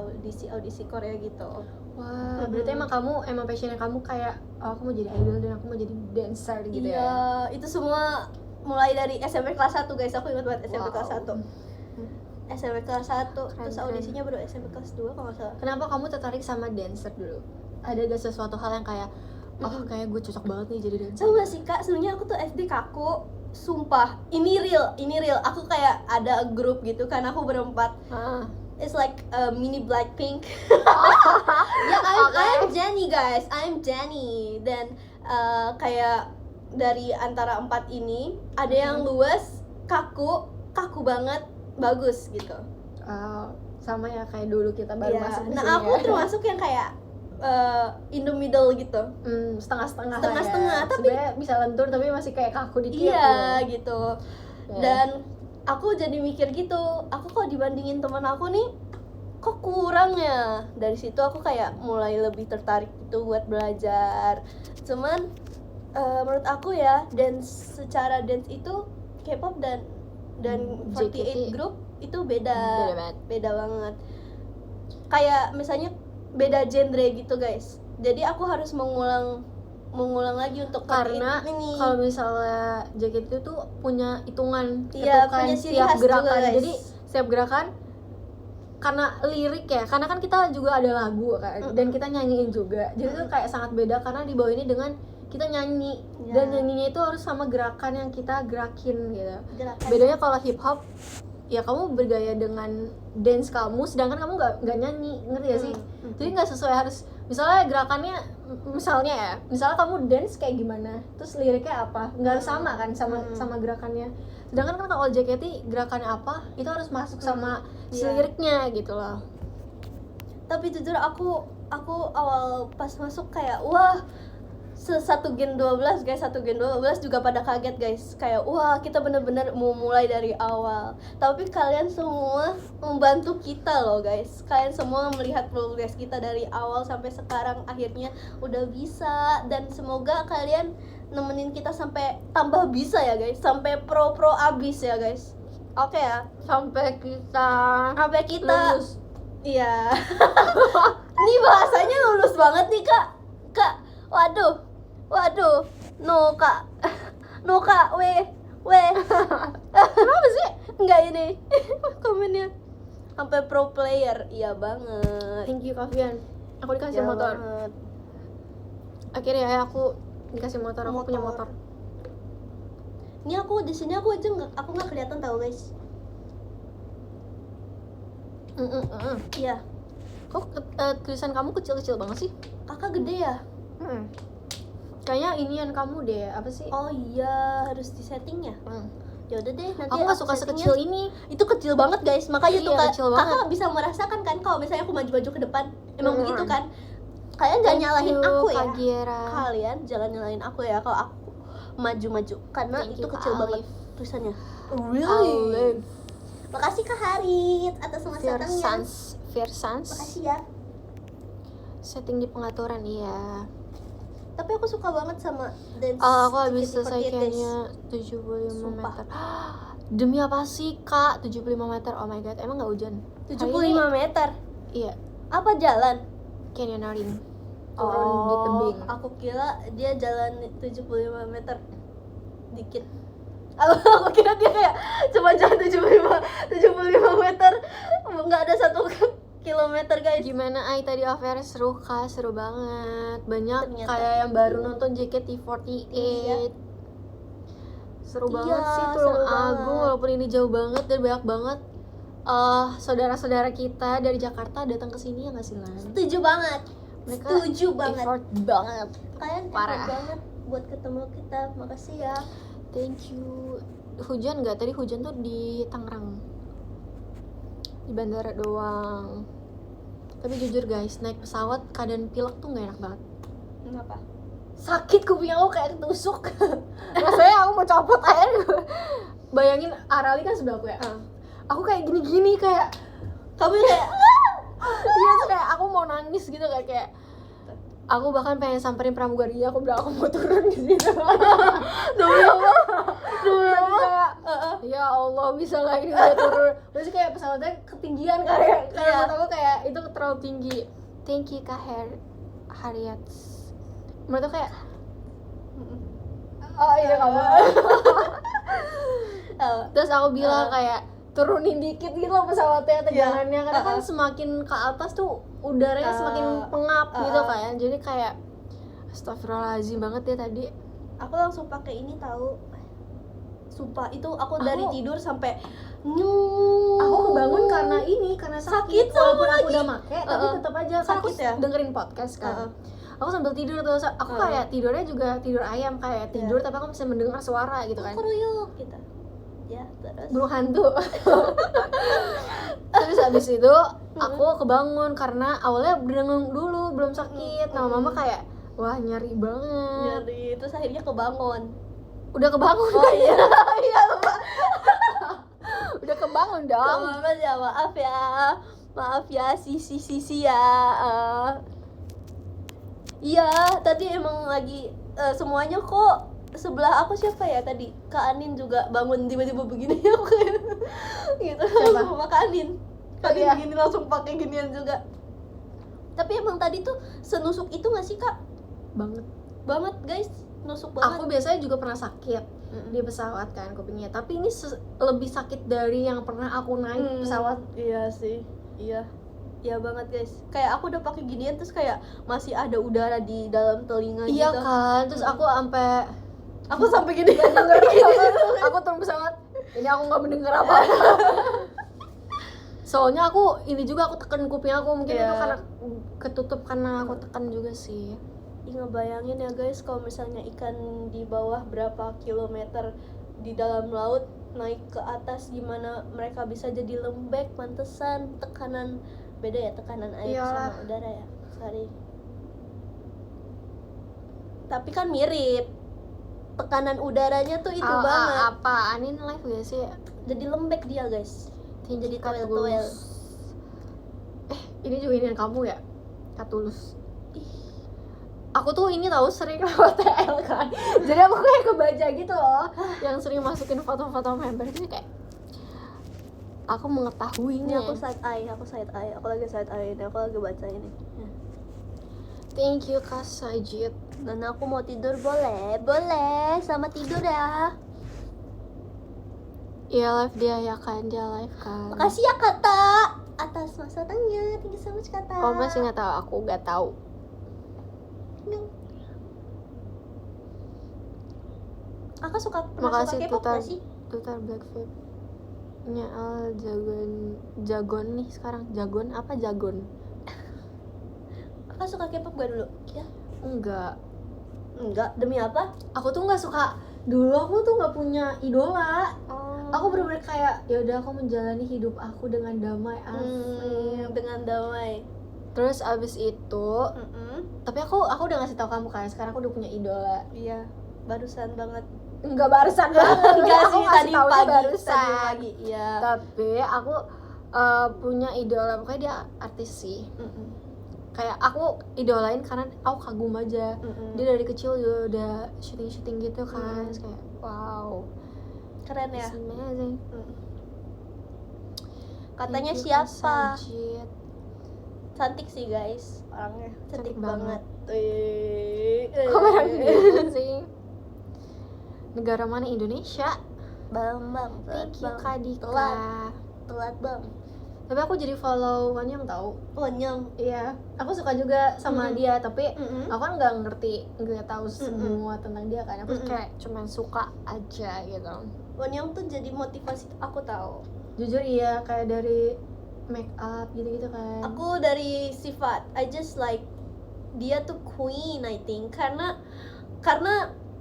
A: audisi Korea gitu.
B: Wah, berarti emang passionnya kamu kayak aku mau jadi idol dan aku mau jadi dancer gitu ya?
A: Iya, itu semua mulai dari SMP kelas 1 guys, aku ingat banget SMP kelas 1. SMP kelas 1, terus audisinya baru SMP kelas 2 kalau nggak salah.
B: Kenapa kamu tertarik sama dancer dulu? Ada gak sesuatu hal yang kayak, kayak gue cocok banget nih jadi dancer?
A: Tahu gak sih kak, sebenarnya aku tuh SD kaku, sumpah, ini real. Aku kayak ada grup gitu kan, aku berempat. It's like a mini Blackpink. I'm Jennie guys, I'm Jennie. Dan kayak dari antara 4 ini ada yang luas, kaku banget, bagus gitu.
B: Sama ya kayak dulu kita baru masuk di sini.
A: Nah aku termasuk yang kayak in the middle gitu.
B: Setengah-setengah.
A: Tapi
B: sebenarnya bisa lentur tapi masih kayak kaku dikit.
A: Iya gitu. Dan aku jadi mikir gitu, aku kalau dibandingin teman aku nih kok kurang ya. Dari situ aku kayak mulai lebih tertarik gitu buat belajar. Cuman menurut aku ya, secara dance itu K-pop dan 48 group itu beda banget. Kayak misalnya beda genre gitu guys. Jadi aku harus mengulang lagi untuk
B: karena
A: ini.
B: Kalau misalnya JKT itu tuh punya hitungan
A: punya
B: setiap gerakan. Jadi setiap gerakan karena lirik ya, karena kan kita juga ada lagu kan dan kita nyanyiin juga. Jadi itu kayak sangat beda karena dibawa ini dengan kita nyanyi
A: Ya.
B: dan nyanyinya itu harus sama gerakan yang kita gerakin gitu.
A: Gerakan.
B: Bedanya kalau hip hop ya kamu bergaya dengan dance kamu, sedangkan kamu nggak nyanyi, ngerti gak sih? Jadi nggak sesuai harus, misalnya gerakannya, misalnya kamu dance kayak gimana, terus liriknya apa, nggak harus sama kan sama gerakannya. Sedangkan kan kalau JKT gerakannya apa, itu harus masuk sama si
A: Iya.
B: liriknya gitu loh.
A: Tapi jujur aku awal pas masuk kayak wah, satu gen 12 guys, satu gen 12 juga pada kaget guys, kayak wah kita bener-bener mau mulai dari awal. Tapi kalian semua membantu kita loh guys, kalian semua melihat progres kita dari awal sampai sekarang akhirnya udah bisa, dan semoga kalian nemenin kita sampai tambah bisa ya guys, sampai pro abis ya guys. Oke ya,
B: Sampai kita
A: lulus. Iya. Ini bahasanya lulus banget nih kak. Waduh, no kak, kenapa sih? Enggak ini komennya sampai pro player, iya banget.
B: Thank you Kavian, aku dikasih
A: Iya
B: motor.
A: banget.
B: Akhirnya ya aku dikasih motor, aku punya motor.
A: Ini aku di sini aku aja nggak kelihatan tahu guys. Iya,
B: Kok tulisan kamu kecil-kecil banget sih?
A: kakak gede ya?
B: Kayaknya inian kamu deh, apa sih?
A: Oh iya, harus di setting ya. Ya udah deh, nanti
B: Aku nggak suka
A: settingnya.
B: sekecil ini.
A: Itu kecil banget guys, makanya
B: Iya,
A: tuh
B: kecil banget.
A: kakak bisa merasakan kan kalau misalnya aku maju-maju ke depan, emang
B: Mm-mm.
A: begitu kan. Kalian jangan nyalahin aku ya,
B: Kak Giera.
A: kalian jangan nyalahin aku ya kalau aku maju-maju, karena
B: Thank
A: itu
B: you,
A: kecil
B: Kak
A: banget
B: Alif.
A: tulisannya.
B: Alif.
A: Makasih Kak Harit atas masukannya.
B: Fiersans.
A: Makasih ya.
B: Setting di pengaturan, iya.
A: Tapi aku suka banget sama dance.
B: Aku habis
A: JKT48
B: selesai
A: guys.
B: kayaknya 75
A: Sumpah.
B: meter. Demi apa sih kak 75 meter? Oh my god, emang gak hujan?
A: 75 meter.
B: Iya,
A: Apa jalan?
B: canyoneering. Turun di tebing.
A: Aku kira dia jalan 75 meter. Dikit. Aku kira dia kayak cuma jalan 75 meter. Enggak ada 1 kilometer guys.
B: Gimana Ai tadi affair? Seru kak, seru banget. Banyak
A: Ternyata.
B: kayak yang baru nonton JKT48.
A: Iya.
B: Seru
A: Iya,
B: banget sih
A: seru
B: Tulung
A: banget.
B: Agung, walaupun ini jauh banget dan banyak banget saudara-saudara kita dari Jakarta datang ke sini ya nggak sih Lan?
A: Setuju banget.
B: Mereka
A: Setuju banget.
B: effort banget.
A: Kalian
B: Parah.
A: effort banget buat ketemu kita. Makasih ya.
B: Thank you. Hujan nggak? Tadi hujan tuh di Tangerang, di bandara doang. Tapi jujur guys, naik pesawat keadaan pilek tuh nggak enak banget.
A: Kenapa?
B: Sakit kuping aku kayak ketusuk. Rasanya aku mau copot air. Bayangin Arali kan sebelah aku ya. Aku kayak gini-gini kayak
A: Kamu kayak
B: iya tuh kayak aku mau nangis gitu kayak aku bahkan pengen samperin pramugari, aku bilang aku mau turun di situ.
A: demi apa?
B: Kayak, ya Allah bisa nggak ini udah turun. Terus kayak pesawatnya ketinggian kayak
A: Iya.
B: menurut aku kayak itu terlalu tinggi. Thank you Kak Harriet. Menurut aku kayak oh iya kamu. Terus aku bilang kayak turunin dikit gitu loh pesawatnya tegangannya, karena kan semakin ke atas tuh udaranya semakin pengap gitu kan, jadi kayak astagfirullahaladzim banget ya tadi.
A: Aku langsung pakai ini tahu. Sumpah itu aku dari tidur sampai nyung.
B: Aku kebangun karena ini, karena sakit
A: sama
B: walaupun aku
A: lagi.
B: udah make tapi tetap aja kan aku
A: Sakit ya?
B: dengerin podcast kan. Aku sambil tidur terus aku kayak tidurnya juga tidur ayam, kayak tidur tapi aku bisa mendengar suara gitu kan.
A: Keruyuk kita. Ya, terus
B: Burung hantu. Terus abis itu aku kebangun karena awalnya berenang dulu, belum sakit. Nah mama kayak wah nyari banget.
A: jadi terus akhirnya kebangun.
B: Udah kebangun.
A: Oh iya. Iya, lupa.
B: Udah kebangun dong.
A: Kebangun ya, maaf ya. Maaf ya sisi ya. Iya, tadi emang lagi semuanya kok. Sebelah aku siapa ya tadi? Kak Anin juga bangun tiba-tiba begini aku kayak gitu.
B: Siapa?
A: Sama Kak Anin. Kak Anin
B: Iya.
A: begini langsung pakai ginian juga. Tapi emang tadi tuh senusuk itu nggak sih Kak? Banget guys, nusuk banget.
B: Aku biasanya juga pernah sakit di pesawat kan kupingnya, tapi ini lebih sakit dari yang pernah aku naik pesawat.
A: Iya sih, iya. Iya banget guys, kayak aku udah pakai ginian terus kayak masih ada udara di dalam telinga
B: Iya
A: gitu.
B: kan, terus aku
A: sampai gini.
B: aku terus banget. Ini aku nggak mendengar apa. Soalnya aku ini juga aku tekan kuping aku, mungkin
A: Iya.
B: itu karena ketutup karena aku tekan juga sih.
A: Ih, ngebayangin ya guys, kalau misalnya ikan di bawah berapa kilometer di dalam laut naik ke atas, gimana mereka bisa jadi lembek, pantesan tekanan beda ya, tekanan air
B: Iyalah.
A: sama udara ya. Sorry. Tapi kan mirip. Tekanan udaranya tuh itu banget.
B: Apaan ini live gak sih?
A: Jadi lembek dia guys. Jadi
B: Katulus.
A: toel-toel.
B: Ini juga ini yang kamu ya? Katulus. Aku tuh ini tahu sering lewat TL kan. Jadi aku kayak kebaca gitu loh, yang sering masukin foto-foto member. Jadi kayak aku
A: Ini
B: mengetahuinya.
A: aku side eye, aku lagi side eye ini, aku lagi baca ini.
B: Thank you Kak Sajid.
A: Dan aku mau tidur, boleh? Boleh, sama tidur ya.
B: Iya live dia ya kan, dia live kan.
A: Makasih ya Kata atas masakannya. Thank you so much Kata.
B: Oh masih nggak tahu, aku nggak tahu.
A: Aku suka
B: Makasih
A: K-pop
B: Twitter,
A: gak sih?
B: Twitter Blackflip. Al Jagon nih sekarang. Jagon apa Jagon?
A: Aku suka K-pop gak dulu? Ya.
B: Enggak.
A: Enggak, demi apa?
B: Aku tuh nggak suka. Dulu aku tuh nggak punya idola.
A: Oh.
B: Aku bener-bener kayak ya udah aku menjalani hidup aku dengan damai asli.
A: Dengan damai.
B: Terus abis itu, tapi aku udah ngasih tahu kamu kan, sekarang aku udah punya idola.
A: Iya, barusan banget.
B: Enggak barusan banget.
A: Enggak
B: Aku
A: sih,
B: ngasih
A: tadi
B: taunya
A: pagi.
B: barusan.
A: Tadi pagi, iya.
B: Tapi aku punya idola, pokoknya dia artis sih. Kayak aku idolain karena aku kagum aja. Dia dari kecil juga udah syuting gitu kan. Terus kayak wow,
A: Keren ya.
B: it's amazing.
A: Katanya
B: Thank you, Kak
A: siapa?
B: Sajid.
A: Cantik sih guys, orangnya. Cantik
B: Cantik
A: banget.
B: Kok barang gitu sih? Negara mana? Indonesia.
A: Bang.
B: Thank you Kak Dika.
A: Telat bang.
B: Tapi aku jadi follow Wanyang tau.
A: Wanyang.
B: Iya, aku suka juga sama dia, tapi
A: Mm-mm.
B: aku kan nggak tahu semua tentang dia kan. Aku kayak cuman suka aja gitu.
A: Wanyang tuh jadi motivasi aku tahu.
B: Jujur iya, kayak dari make up gitu-gitu kan.
A: Aku dari sifat, I just like dia tuh queen I think karena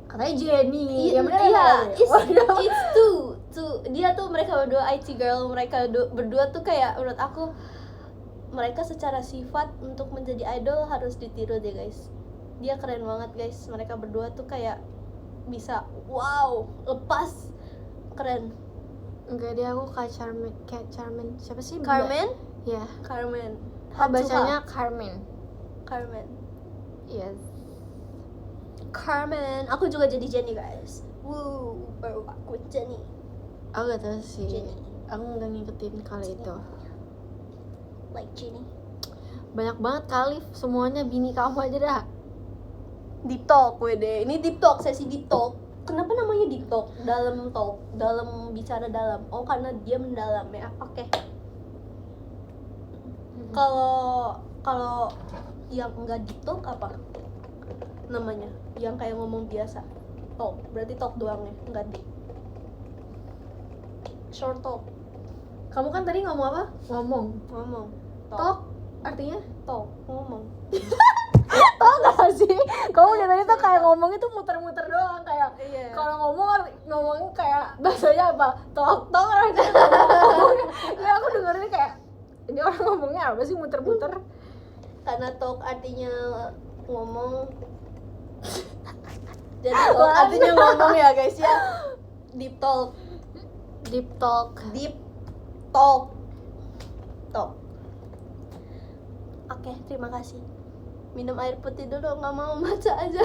B: Katanya Jenny.
A: iya,
B: bener
A: it's two dia tuh, mereka berdua IT girl, mereka berdua tuh kayak menurut aku mereka secara sifat untuk menjadi idol harus ditiru deh guys. Dia keren banget guys, mereka berdua tuh kayak bisa wow lepas, keren.
B: Enggak, dia aku kayak Charmaine. Siapa sih?
A: Carmen
B: Iya.
A: Carmen
B: Bacanya Carmen.
A: Carmen
B: Yes.
A: Carmen. Aku juga jadi Jenny guys. Baru aku Jenny.
B: Aku gak tahu sih.
A: Jenny.
B: Aku nggak ngikutin kali itu.
A: Like Jenny.
B: Banyak banget kali, semuanya bini kamu aja dah.
A: Deep talk wede. Ini deep talk, sesi deep talk. Kenapa namanya deep talk? Dalam talk, dalam bicara dalam. Oh, karena dia mendalam ya. Oke. Kalau yang enggak deep talk apa namanya? Yang kayak ngomong biasa. Talk, berarti talk doang ya, enggak deep. Short talk,
B: Kamu kan tadi ngomong apa? Ngomong. Talk artinya?
A: Talk, ngomong.
B: Tau gak sih? Kamu dari tadi tuh kayak ngomongnya tuh muter-muter doang kayak.
A: Iya.
B: Kalau ngomongnya kayak bahasanya apa? Talk artinya. Ya aku dengerin kayak ini orang ngomongnya apa sih muter-muter?
A: Karena talk artinya ngomong. Jadi talk artinya ngomong ya guys ya. Deep talk.
B: Deep talk.
A: Talk. Oke, terima kasih. Minum air putih dulu, nggak mau baca aja.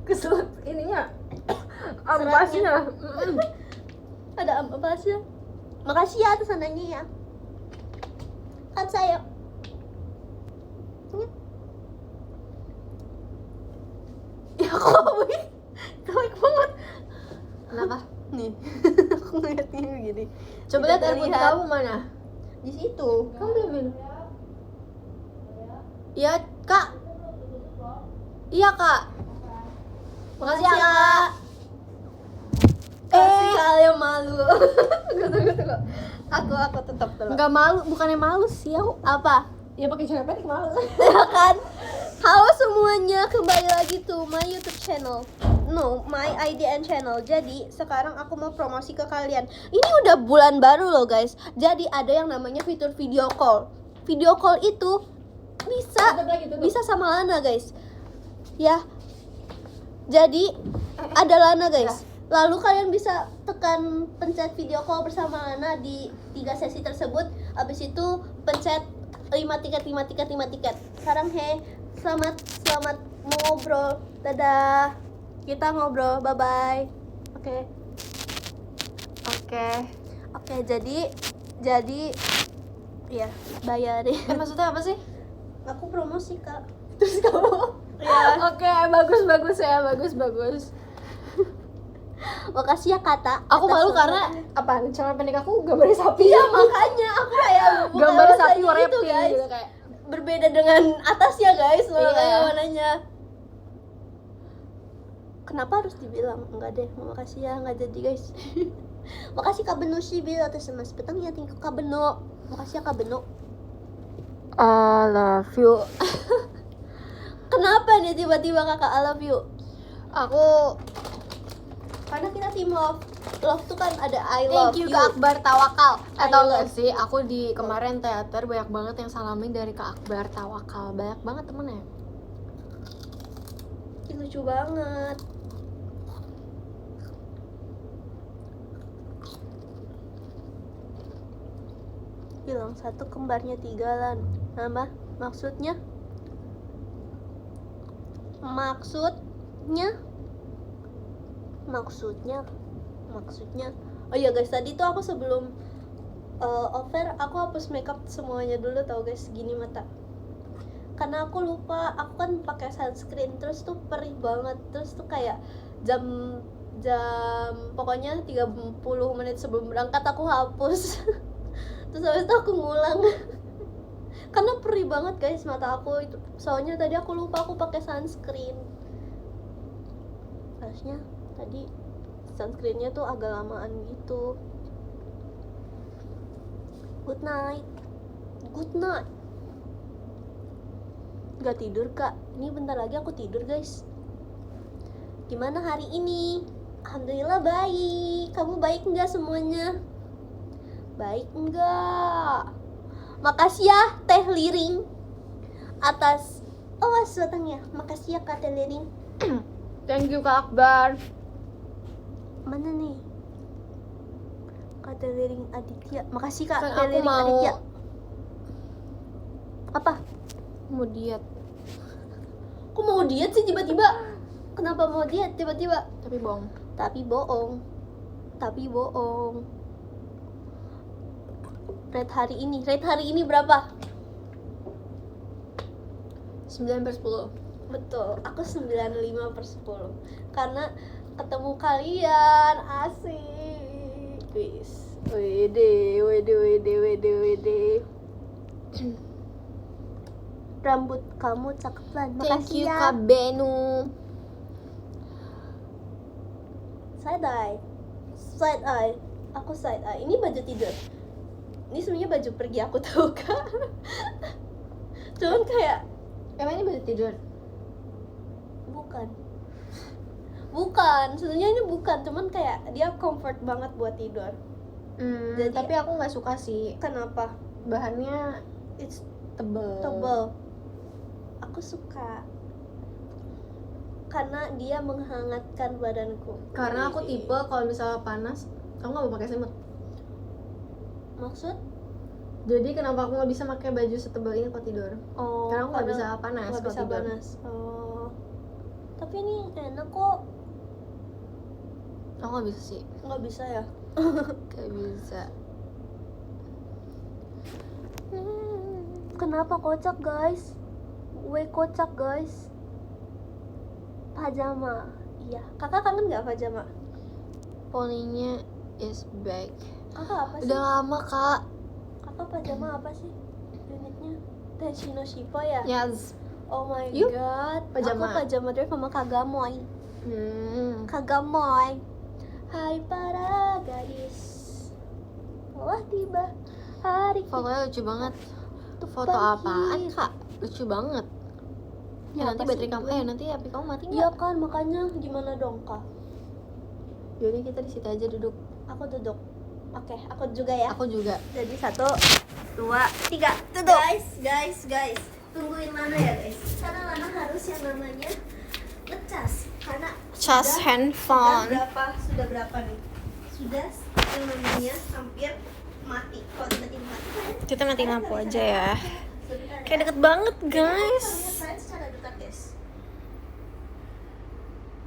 B: Keselut ininya. Ampasnya.
A: Ada ampasnya. Makasih ya atas sananya ya. Kan saya. Ya kok klik banget.
B: Kenapa?
A: Nih. Aku ngeliatnya begini.
B: Coba
A: Tidak
B: lihat air putih
A: terlihat.
B: kamu mana?
A: Di situ.
B: Kamu belum minum? Iya kak. Iya kak. Makasih ya kak.
A: Kasih kalian malu. Tunggu. Aku tetap dulu.
B: Nggak malu, bukannya malu sih aku.
A: Apa?
B: Ya pakai celana pendek malu.
A: Ya kan? Halo semuanya, kembali lagi tuh my YouTube channel. No, my IDN channel. Jadi sekarang aku mau promosi ke kalian. Ini udah bulan baru loh guys. Jadi ada yang namanya fitur video call. Video call itu bisa sama Lana guys. Ya. Jadi ada Lana guys. Lalu kalian bisa tekan pencet video call bersama Lana di 3 sesi tersebut. Habis itu pencet 5 tiket. Sekarang selamat ngobrol. Dadah. Kita ngobrol. Bye bye. Oke. Jadi ya bayar deh.
B: Maksudnya apa sih?
A: Aku promosi kak. Terus kamu? Ya.
B: Oke, bagus ya, bagus.
A: Makasih ya kata.
B: Aku malu karena apa? Celana pendek aku gambarnya sapi.
A: Iya makanya aku kayak bukan
B: Gambar sapi
A: rasanya
B: warna
A: gitu,
B: pink
A: guys.
B: gitu kayak.
A: Berbeda dengan atasnya guys.
B: Iya.
A: Makanya warnanya. Kenapa harus dibilang? Enggak deh, makasih ya, enggak jadi guys. Makasih Kak Beno sih bil atas mas petang ya tinggal Kak Beno. Makasih ya Kak Beno.
B: I love you.
A: Kenapa nih tiba-tiba kakak I love you?
B: Aku
A: Karena kita team love. Love tuh kan ada I love
B: thank you
A: you.
B: Kak Akbar Tawakal.
A: I
B: Atau
A: love
B: enggak sih? Aku di kemarin teater banyak banget yang salamin dari Kak Akbar Tawakal. Banyak banget temennya.
A: Ih, lucu banget. Bilang satu kembarnya 3 lan. Nama maksudnya? Maksudnya. Oh iya guys, tadi tuh aku sebelum over aku hapus makeup semuanya dulu tau guys, gini mata. Karena aku lupa, aku kan pakai sunscreen terus tuh perih banget, terus tuh kayak jam pokoknya 30 menit sebelum berangkat aku hapus. Terus habis itu aku ngulang. Karena perih banget guys mata aku itu. Soalnya tadi aku lupa aku pakai sunscreen. Harusnya tadi sunscreennya tuh agak lamaan gitu. Good night. Gak tidur kak. Ini bentar lagi aku tidur guys. Gimana hari ini? Alhamdulillah baik. Kamu baik nggak semuanya? Baik enggak? Makasih ya Teh Liring atas datangnya. Makasih ya Kak Teh Liring.
B: Thank you Kak Akbar.
A: Mana nih? Kak Teh Liring Aditya. Makasih Kak
B: Kan
A: Teh
B: aku
A: Liring
B: mau
A: Aditya. Apa?
B: mau diet.
A: Aku mau diet sih tiba-tiba. Kenapa mau diet tiba-tiba?
B: Tapi bohong.
A: Tapi bohong. Rate hari ini berapa?
B: 9/10.
A: Betul, aku 95/10. Karena ketemu kalian, asik. Wede. Rambut kamu cakep lan.
B: Thank
A: Makasih
B: you
A: ya.
B: Kak Benu.
A: Side eye. Aku side eye. Ini baju tidur. Ini sebenarnya baju pergi aku tahu kak. Cuman kayak
B: Emang ini baju tidur?
A: bukan. Sebenarnya ini bukan. Cuman kayak dia comfort banget buat tidur. Jadi-
B: Tapi aku nggak suka sih.
A: Kenapa?
B: Bahannya
A: It's
B: tebel.
A: Aku suka. Karena dia menghangatkan badanku.
B: Karena aku tipe kalau misalnya panas, aku nggak mau pakai selimut.
A: Maksud?
B: Jadi kenapa aku nggak bisa pakai baju setebal ini kalau tidur?
A: Oh,
B: Karena aku nggak bisa panas
A: nggak
B: kalau
A: bisa
B: tidur.
A: panas. Oh. Tapi ini enak kok.
B: Aku nggak bisa sih.
A: Nggak bisa ya?
B: Nggak bisa.
A: Kenapa kocak guys? Kocak guys. Pajama. Iya. Kakak kangen nggak pajama?
B: poninya is back.
A: Kakak apa sih?
B: Udah lama kak.
A: Kakak pajama apa sih unitnya? Tenshino Shippo ya?
B: Yes.
A: Oh my
B: Yuk,
A: god,
B: pajama.
A: aku pajama drive sama Kagamoy. Kagamoy. Hai para gadis, telah tiba hari
B: Fotonya lucu banget. Itu foto
A: Bangkit.
B: apaan kak? Lucu banget.
A: Ya,
B: Nanti
A: apa
B: baterai
A: sih?
B: kamu, nanti HP kamu mati
A: Iya
B: nggak?
A: kan, makanya gimana dong kak?
B: Yaudah kita di situ aja duduk.
A: Aku duduk. Oke, aku juga ya.
B: Aku juga.
A: Jadi 1, 2, 3, duduk. Guys, tungguin Lana ya guys. Karena Lana harus yang namanya ngecas. Karena
B: Cas handphone.
A: Sudah berapa nih? Sudah yang namanya hampir mati. Kalau tiba-tiba mati kan?
B: Kita matiin lampu aja ya.
A: Sebentar
B: Kayak
A: ya.
B: deket banget
A: Jadi
B: guys.
A: kalian lihat kalian secara dekat guys.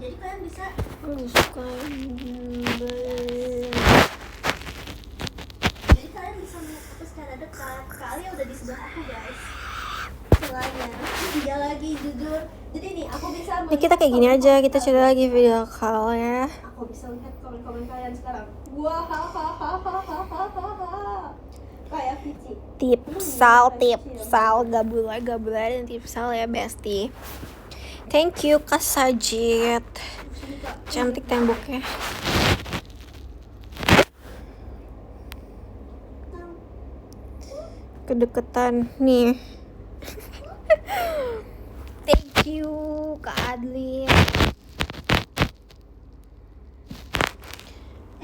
A: Jadi kalian bisa
B: Aku suka.
A: Jadi kalian bisa melihat aku secara dekat. Kalian udah di sebelah aku guys. Celahnya dia lagi jujur. Jadi nih aku bisa
B: Ini kita kayak gini aja. Kita coba lagi video call ya.
A: Aku bisa lihat komen-komen kalian sekarang. Wah, kayak Vici.
B: Tipsal, gabula dan tipsal ya bestie. Thank you Kak Sajid. Cantik temboknya. Kedeketan nih. Thank you Kak Adli.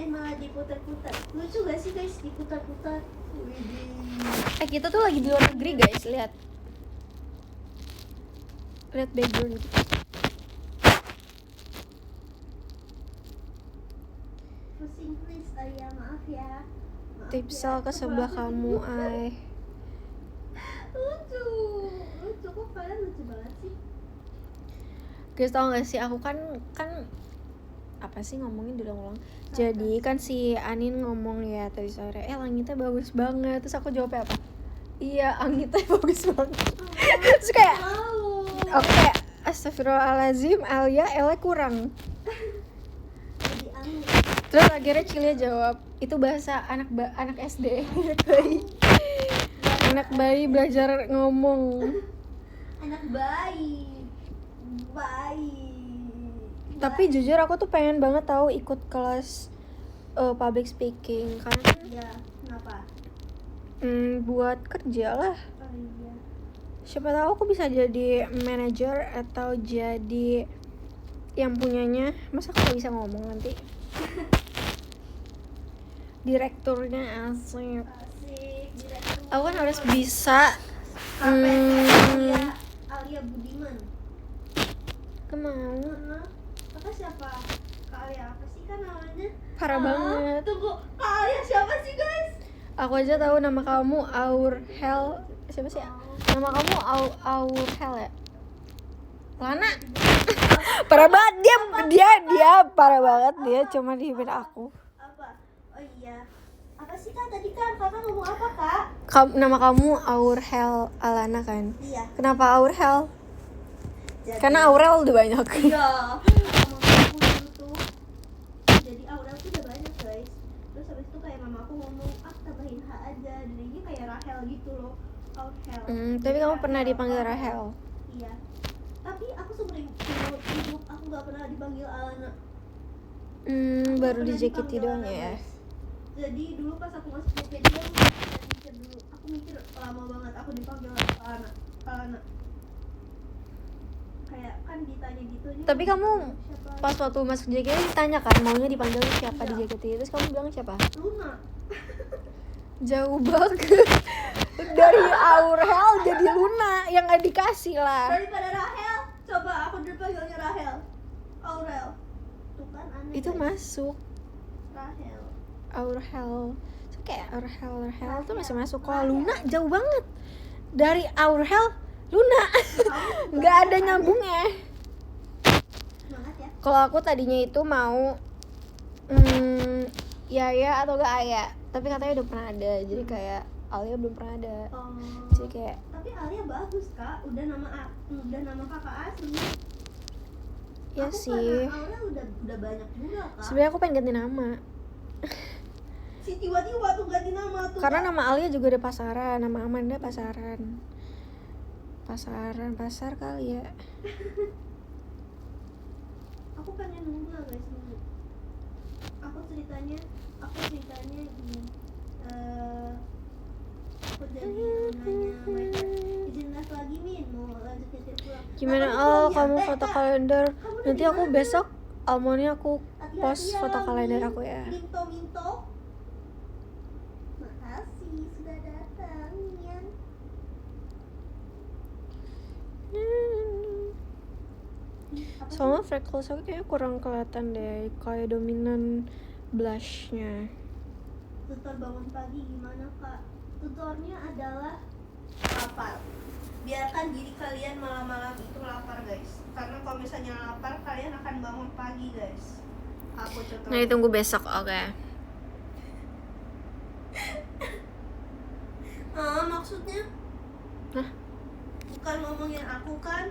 A: Malah diputar-putar. Lucu gak sih guys diputar-putar? Widih.
B: Kita tuh lagi di luar negeri guys, lihat. Lihat background kita.
A: Pusing please, ya maaf ya. Maaf
B: Tipsal
A: ya.
B: ke sebelah kamu, ay.
A: Lucu kok kalian lucu banget sih.
B: Guys tau gak sih, aku kan apa sih ngomongin diulang-ulang. Jadi kan si Anin ngomong ya tadi sore, langitnya bagus banget. Terus aku jawabnya apa? Iya, langitnya bagus banget. Terus kayak oke, astagfirullahaladzim, Alia, Ella kurang.
A: Jadi angin.
B: Terus akhirnya Cilia jawab, itu bahasa anak SD. Anak bayi belajar ngomong.
A: Anak bayi.
B: Tapi jujur aku tuh pengen banget tahu ikut kelas public speaking karena kan
A: Iya, kenapa?
B: buat kerja lah.
A: Oh iya.
B: Siapa tahu aku bisa jadi manajer atau jadi yang punyanya. Masa aku gak bisa ngomong nanti? Direkturnya asik.
A: Direktur.
B: Aku kan harus bisa.
A: Alia Budiman.
B: Kemau.
A: Kakak siapa? Kak Alia apa sih kan namanya?
B: Parah banget.
A: Tunggu, Kak Alia siapa sih guys?
B: Aku aja tahu nama kamu Aurel. Siapa sih? Nama kamu Aurel ya? Lana. Parah banget dia parah banget dia cuma di event aku.
A: Apa? Oh iya. Apa sih Kak tadi kan? Kakak ngomong apa Kak?
B: Nama kamu Aurel Alana kan?
A: Iya.
B: Kenapa Aurel? Karena Aurel udah banyak.
A: Iya. Mama aku dulu tuh. Jadi Aurel tuh udah banyak guys. Terus habis itu kayak mama aku ngomong, tambahin H aja. Jadinya kayak Rahel gitu loh. Aurel.
B: Tapi kamu pernah dipanggil Rahel?
A: Iya. Tapi aku seumur hidup aku gak pernah dipanggil Alana.
B: Baru di
A: Pernah
B: JKT
A: dipanggil
B: doang
A: Alana,
B: ya.
A: guys. Jadi dulu pas aku masuk JKT aku mikir lama banget aku dipanggil Alana. Kayak kan ditanya gitu nih.
B: Tapi kamu
A: siapa?
B: pas waktu masuk JKT ditanya kan maunya dipanggil siapa di JKT? Terus kamu bilang siapa?
A: Luna.
B: Jauh banget. Dari Aurel jadi Luna yang gak dikasih lah.
A: Daripada Rahel, coba aku dipanggilnya Rahel. Aurel. Tuh kan aneh.
B: Itu
A: guys.
B: masuk
A: Rahel.
B: Aurel. So, kayak Aurel tuh masih masuk. Kalau Luna jauh banget. Dari Aurel Luna. Nggak ada nyambungnya.
A: Semangat ya.
B: Kalau aku tadinya itu mau Yaya atau gak Aya, tapi katanya udah pernah ada. Jadi kayak Alia belum pernah ada.
A: Oh.
B: Jadi kayak
A: Tapi Alia bagus Kak, udah nama kakak asli.
B: Iya
A: Aku
B: sih.
A: karena Aura udah banyak juga Kak.
B: Sebenarnya aku pengen ganti nama.
A: Si tiba-tiba tuh ganti nama tuh.
B: Karena
A: Kak.
B: nama Alia juga ada pasaran, nama Amanda pasaran. Pasar kali ya.
A: Aku pengen nunggu guys dulu. Aku ceritanya gini. Aku jadi nanya mereka, izin les lagi Min, mau lanjut nyetir pulang.
B: Gimana kamu foto kalender? Nanti aku besok Almoni aku post foto kalender aku ya.
A: Minto. Makasih sudah datang Mian.
B: Soalnya freckles aku kayaknya kurang kelihatan deh, kayak dominan blushnya.
A: Tutor bangun pagi gimana Kak? Tutornya adalah lapar. Biarkan diri kalian malam-malam itu lapar guys. Karena kalau misalnya lapar kalian akan bangun pagi guys. Aku contoh.
B: Nah, ditunggu besok, oke.
A: Maksudnya?
B: Hah?
A: Bukan ngomongin aku kan?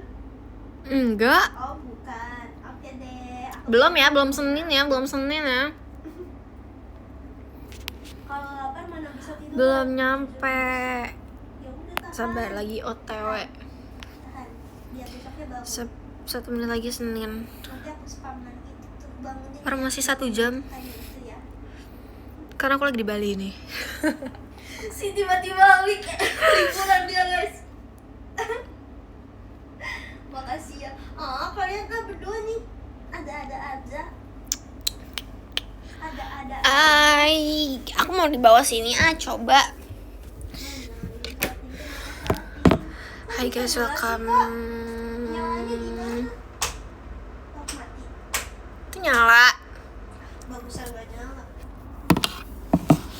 B: Enggak.
A: Oh bukan. Oke deh.
B: Belum Senin ya.
A: Kalau lapar mana bisa tidur?
B: Belum nyampe.
A: Ya udah tahan.
B: Sabar lagi OTW.
A: Tahan. Biar besoknya bangun.
B: 1 menit lagi Senin.
A: Nanti aku spam lagi tuh bangunin.
B: Orang masih 1 jam.
A: Kayak gitu ya.
B: Karena aku lagi di Bali nih.
A: Si tiba-tiba liburan dia guys. Makasih ya. Kalian kan berdua nih ada-ada aja. Ada-ada.
B: Aku mau di bawah sini coba. Hai guys, welcome.
A: Nyalanya gimana? Oh, mati.
B: Itu nyala.
A: Bagusan gak nyala.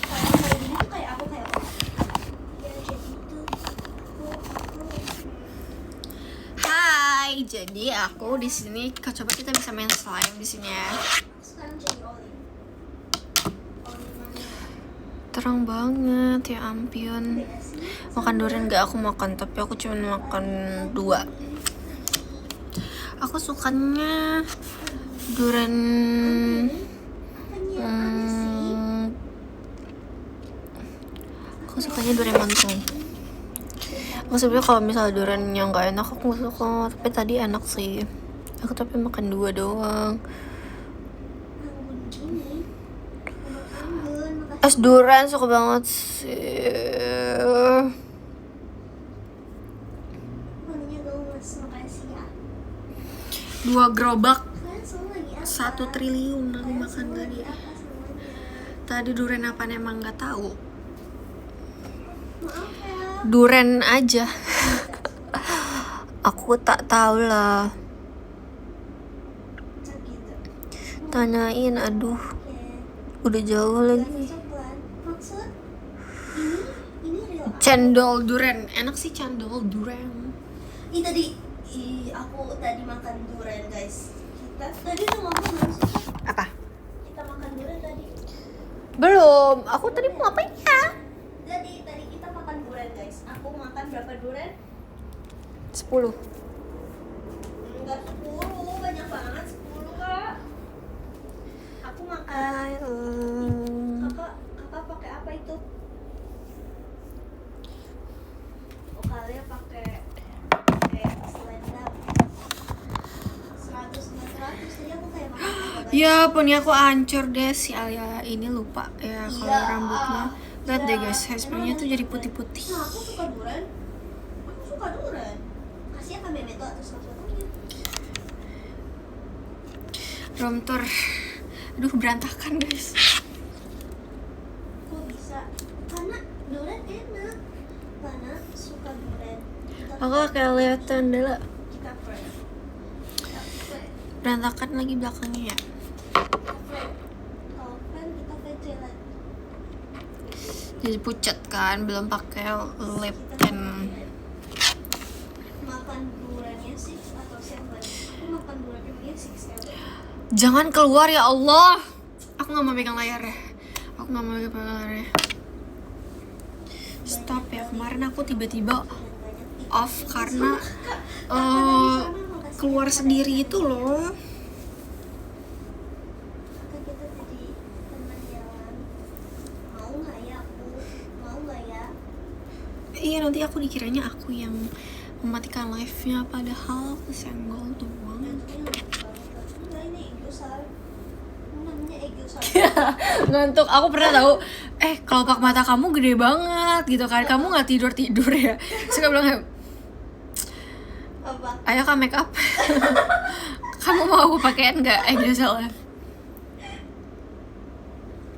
A: Kayak gini tuh kayak aku kayak ya kayak gitu.
B: Hai, jadi aku di sini. Coba kita bisa main slime di sini ya.
A: Sekarang jadi oli. Oli mana?
B: Terang banget ya ampun. Makan durian gak? Aku makan, tapi aku cuma makan 2. Aku sukanya durian. Aku sukanya durian mantung. Aku sebenarnya kalau misalnya durian yang gak enak aku gak suka, tapi tadi enak sih. Aku tapi makan 2 doang. Es durian suka banget sih.
A: Warnanya gemes, makasih ya.
B: 2 gerobak
A: Kalian semua lagi apa?
B: 1 triliun aku
A: Kalian
B: makan
A: semua
B: tadi.
A: lagi apa semuanya?
B: Tadi durian apa emang nggak tahu.
A: Maaf ya.
B: Durian aja. Aku tak tahu lah.
A: Gitu.
B: Tanyain, aduh,
A: Oke.
B: udah jauh
A: Gak
B: lagi.
A: coklat. Maksud ini real.
B: Cendol durian, enak sih cendol durian.
A: Aku tadi makan durian guys. Kita tadi udah ngomong belum sih?
B: Apa?
A: Kita makan durian tadi.
B: Belum. Aku tadi mau ngapain ya?
A: Tadi kita makan durian guys. Aku makan berapa durian?
B: 10.
A: Enggak 10, banyak banget 10 kak. Aku makan. Kakak pakai apa itu? Oh, kalian pakai selendang. 100 tadi aku kayak makan apa?
B: Ya punya aku hancur deh si Alia ini, lupa ya kalau
A: Iya,
B: rambutnya. Lihat
A: iya.
B: deh guys, hairspray-nya tuh jadi putih-putih.
A: Nah, aku suka durian. Kasih ya Kak Memeto atau satu-satunya.
B: Room tour. Aduh, berantakan guys.
A: Kok bisa? Karena durian enak. Karena suka durian.
B: Aku kayak kelihatan dulu.
A: Kita friend.
B: Berantakan lagi belakangnya ya.
A: Kalau friend kita vegelan.
B: Jadi pucat kan, belum pakai lip tint.
A: Makan duriannya 6 atau 7. Aku makan duriannya 6 ya.
B: Jangan keluar ya Allah. Aku nggak mau pegang layarnya. Aku nggak mau pegang layarnya. Stop ya, kemarin aku tiba-tiba off karena keluar sendiri itu loh. Iya, nanti aku dikiranya aku yang mematikan live-nya, padahal kesenggol doang.
A: Enggak, ini Egosar. Ini namanya Egosar.
B: Ngantuk. Aku pernah tahu, kelopak mata kamu gede banget gitu kan, kamu nggak tidur ya. Suka bilang,
A: Apa?
B: ayo kak make up. Kamu mau aku pakein nggak Egosal?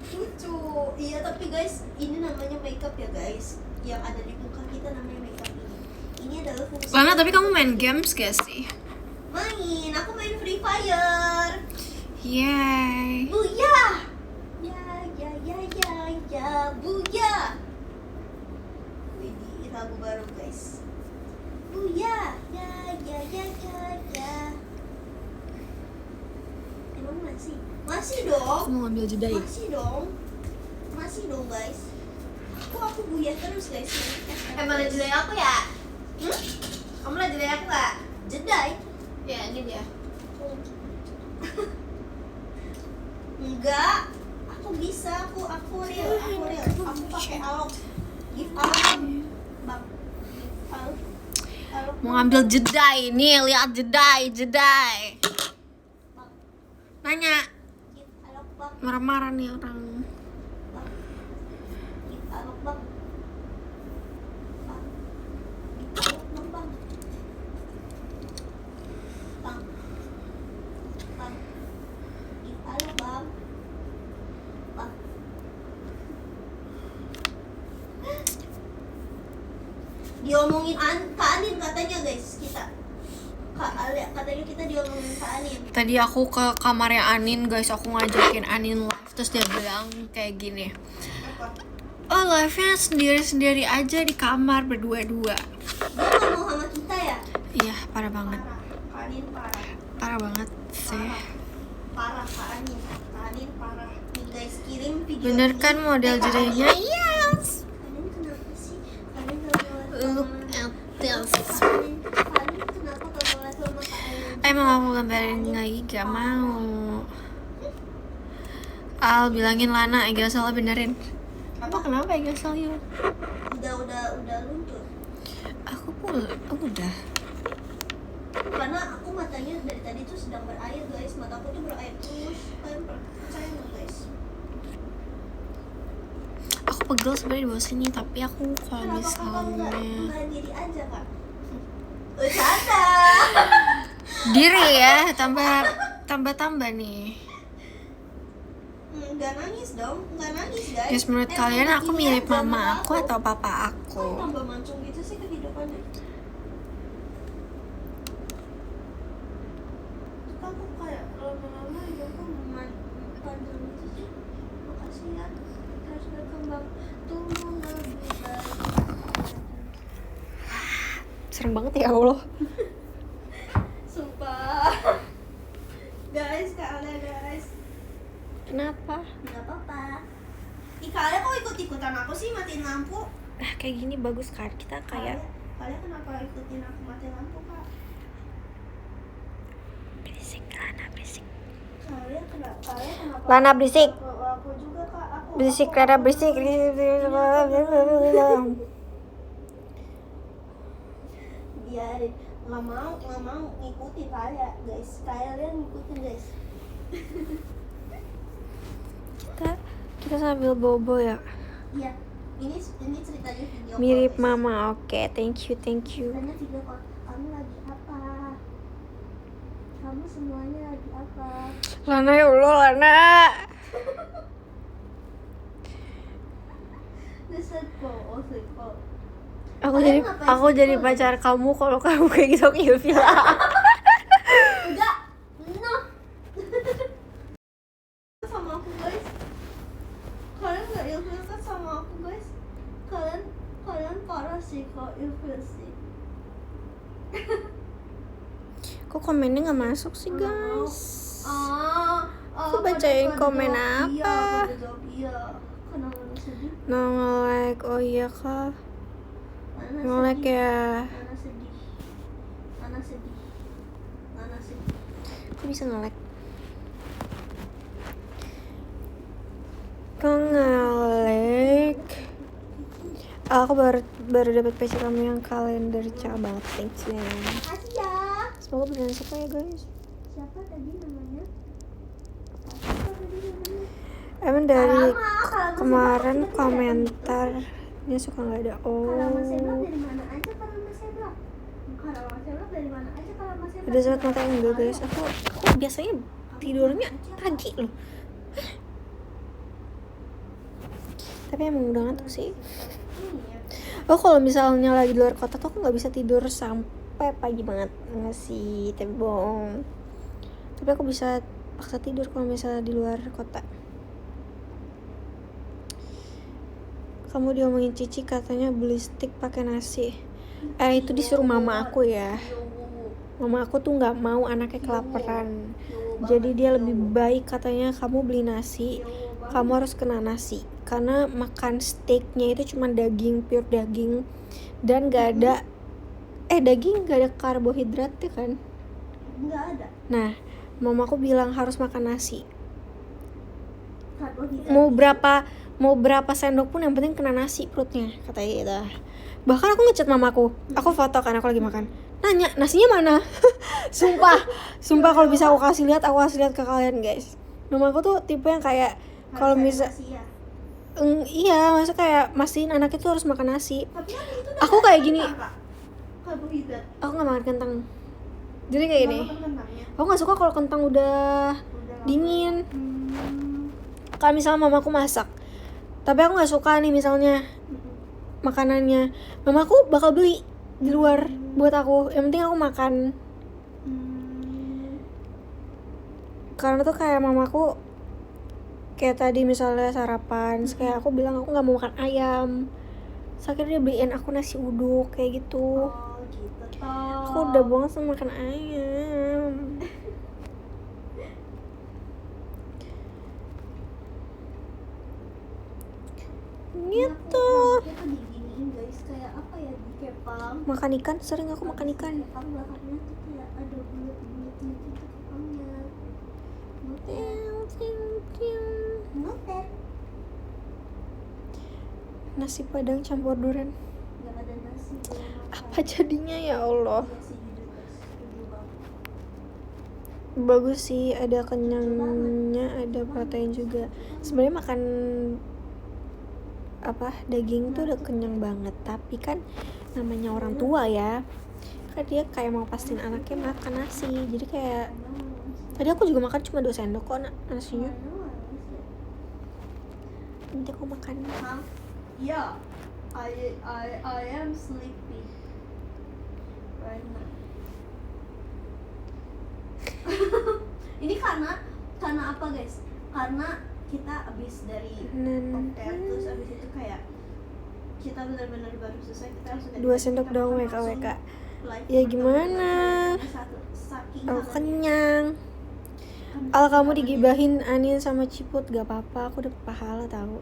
A: Lucu. Iya, tapi guys, ini namanya makeup ya guys. Yang ada di muka kita namanya makeup ini. Ini adalah fungsi.
B: Lana, tapi kamu main games gak sih?
A: Main, aku main Free Fire.
B: Yay.
A: Buyah. Ya, buyah. Ini lagu baru guys. Buyah. Ya. Emang masih? Masih
B: Aku
A: dong.
B: mau ngambil jeda ya.
A: Masih dong guys. Aku buyah terus guys. Mana jedai aku ya? Kamu lah jedai aku gak? Jedai? Ya ini dia. Enggak. Aku bisa, aku real. Aku pakai alok. Give alok. Bang. Give alok.
B: Mau ngambil jedai nih, lihat jedai.
A: Bang.
B: Nanya,
A: Give alok bang.
B: marah-marah nih orang.
A: Bang. Give alok bang. Bang. Give alok bang. Bang. Bang. Give alok bang. Bang. Diomongin Kak Anin katanya guys kita. Kak Alia katanya kita diomongin Kak Anin.
B: Tadi aku ke kamarnya Anin guys, aku ngajakin Anin live, terus dia bilang kayak gini,
A: Apa?
B: oh live-nya sendiri-sendiri aja di kamar berdua-dua.
A: Dia nggak mau sama kita ya?
B: Iya, parah banget.
A: Parah. Kak Anin parah.
B: Parah banget sih.
A: Parah Kak Anin. Kak Anin parah. Nih guys, kirim video.
B: Bener
A: ini.
B: kan model
A: Kak
B: jedainya?
A: Anin.
B: Yes.
A: Kak Anin kenapa sih? Kak Anin kalau ngeliat
B: Look
A: sama-
B: at this.
A: Kak Anin kenapa kalau ngeliat sama Kak Anin?
B: Emang aku gambarin lagi, gak mau. Al bilangin Lana, Ega salah benerin. Apa kenapa Ega salah yuk?
A: Udah luntur.
B: Aku pun udah.
A: Karena aku matanya dari tadi tuh sedang berair guys. Mataku tuh berair terus. Kalian percaya nggak guys?
B: Aku pegel sebenarnya di bawah sini, tapi aku kalau
A: Kenapa kakak
B: misalnya
A: nggak diri aja kak? Bercanda.
B: diri ya, tambah nih.
A: Nggak nangis dong, nggak nangis guys.
B: Yes, menurut kalian aku
A: ini
B: mirip
A: aja
B: mama
A: muka
B: aku atau papa aku?
A: Kok tambah mancung gitu sih kehidupannya? Kamu kayak lama-lama hidupku panjang gitu sih. Makasih ya. Terus berkembang tumbuh lebih baik.
B: Serem banget ya Allah.
A: Sumpah. Guys, Kak Ale guys.
B: Kenapa?
A: Nggak apa-apa. Ih, Kak Ale kok ikut-ikutan aku sih matiin lampu?
B: Kayak gini bagus kan, kita kayak
A: Kak Ale kenapa ikutin aku matiin lampu, Kak?
B: berisik, Lana berisik.
A: Kak Ale kenapa?
B: Lana berisik.
A: Aku juga, Kak.
B: Berisik, Lana berisik.
A: Biarin. Nggak mau ngikutin Kak guys. Kalian ngikutin guys.
B: Kita sambil bobo ya.
A: Iya. Ini ceritanya video call,
B: Mirip
A: guys.
B: mama. Oke, thank you.
A: Ceritanya video call. Kamu lagi apa? Kamu semuanya lagi apa?
B: Lana ya Allah, Lana.
A: Sepo.
B: Aku jadi pacar kamu kalau kamu kayak gitu, aku ilfil.
A: Enggak. No. Sama aku guys. Kalian nggak ilfil kan sama aku guys? Kalian parah sih kalau ilfil sih.
B: Kok komennya nggak masuk sih guys? Aku
A: pada
B: bacain
A: jawab
B: komen
A: iya,
B: apa?
A: pada jawab iya. Kenapa lu sedih?
B: No nge-like, oh iya kak.
A: Mana
B: Nge-like
A: sedih?
B: ya.
A: Mana sedih?
B: Kok bisa nge-like? Kok nge-like? Aku baru dapat PC kamu yang kalender banget. Thanks ya.
A: Makasih ya.
B: Semoga beneran suka ya guys.
A: Siapa tadi namanya?
B: Emang dari
A: Kalama
B: kemarin
A: Seblak,
B: komentarnya suka nggak ada.
A: Kalama Seblak
B: Oh,
A: dari mana aja Kalama Seblak? Kalama Seblak dari mana aja Kalama Seblak?
B: ada saat mata yang enggak guys. Aku biasanya tidurnya pagi loh. Tapi emang udah ngantuk sih. Oh, kalau misalnya lagi di luar kota tuh aku nggak bisa tidur sampai pagi banget. Nggak sih, tapi bohong. Tapi aku bisa paksa tidur kalau misalnya di luar kota. Kamu diomongin Cici katanya beli steak pakai nasi. Itu disuruh mama aku ya. Mama aku tuh nggak mau anaknya kelaparan. Jadi dia lebih baik katanya kamu beli nasi, kamu harus kena nasi. Karena makan steaknya itu cuma daging, pure daging, dan nggak ada daging nggak ada karbohidratnya kan?
A: Nggak ada.
B: Nah, mamaku bilang harus makan nasi.
A: Karbohidrat.
B: Mau berapa sendok pun yang penting kena nasi perutnya, katanya gitu. Bahkan aku ngechat mamaku, aku foto kan aku lagi makan. Nanya, nasinya mana? Sumpah kalau bisa aku kasih lihat ke kalian guys. Mamaku tuh tipe yang kayak kalau misal iya, maksudnya kayak mastiin anak itu harus makan nasi.
A: Tapi kan itu
B: Aku kayak gini,
A: karbohidrat.
B: aku nggak makan kentang. Jadi kayak gini,
A: Makan kentangnya.
B: aku nggak suka kalau kentang udah dingin. Kalau misalnya mamaku masak, tapi aku nggak suka nih misalnya makanannya, mamaku bakal beli di luar buat aku. Yang penting aku makan. Karena tuh kayak mamaku kayak tadi misalnya sarapan, kayak aku bilang aku nggak mau makan ayam. Terus akhirnya dia beliin aku nasi uduk kayak gitu.
A: Oh, gitu.
B: Aku udah bohong sama makan ayam. Gitu.
A: Dia tuh diginiin guys, kayak apa ya, dikepang.
B: Makan ikan, sering aku makan ikan.
A: Kepang belakangnya tuh kayak ada bulat-bulatnya gitu kepangnya. Notet.
B: Nasi padang campur durian.
A: Gak ada nasi.
B: Apa jadinya ya Allah?
A: Iya sih, jujur guys. Jujur banget.
B: Bagus sih, ada kenyangnya, ada protein juga. Sebenarnya makan daging tuh udah kenyang banget, tapi kan namanya orang tua ya, kan dia kayak mau pastiin anaknya makan nasi. Jadi kayak tadi aku juga makan cuma 2 sendok kok nasinya. Nanti aku makan.
A: Yeah, I am sleepy right now. Ini karena apa guys? Karena kita abis dari konten, terus abis itu kayak kita benar-benar baru selesai, kita langsung
B: 2 sendok dong WK. Ya gimana? Aku kenyang. Al, kamu digibahin Anin sama Ciput gak apa-apa, aku dapet pahala tahu.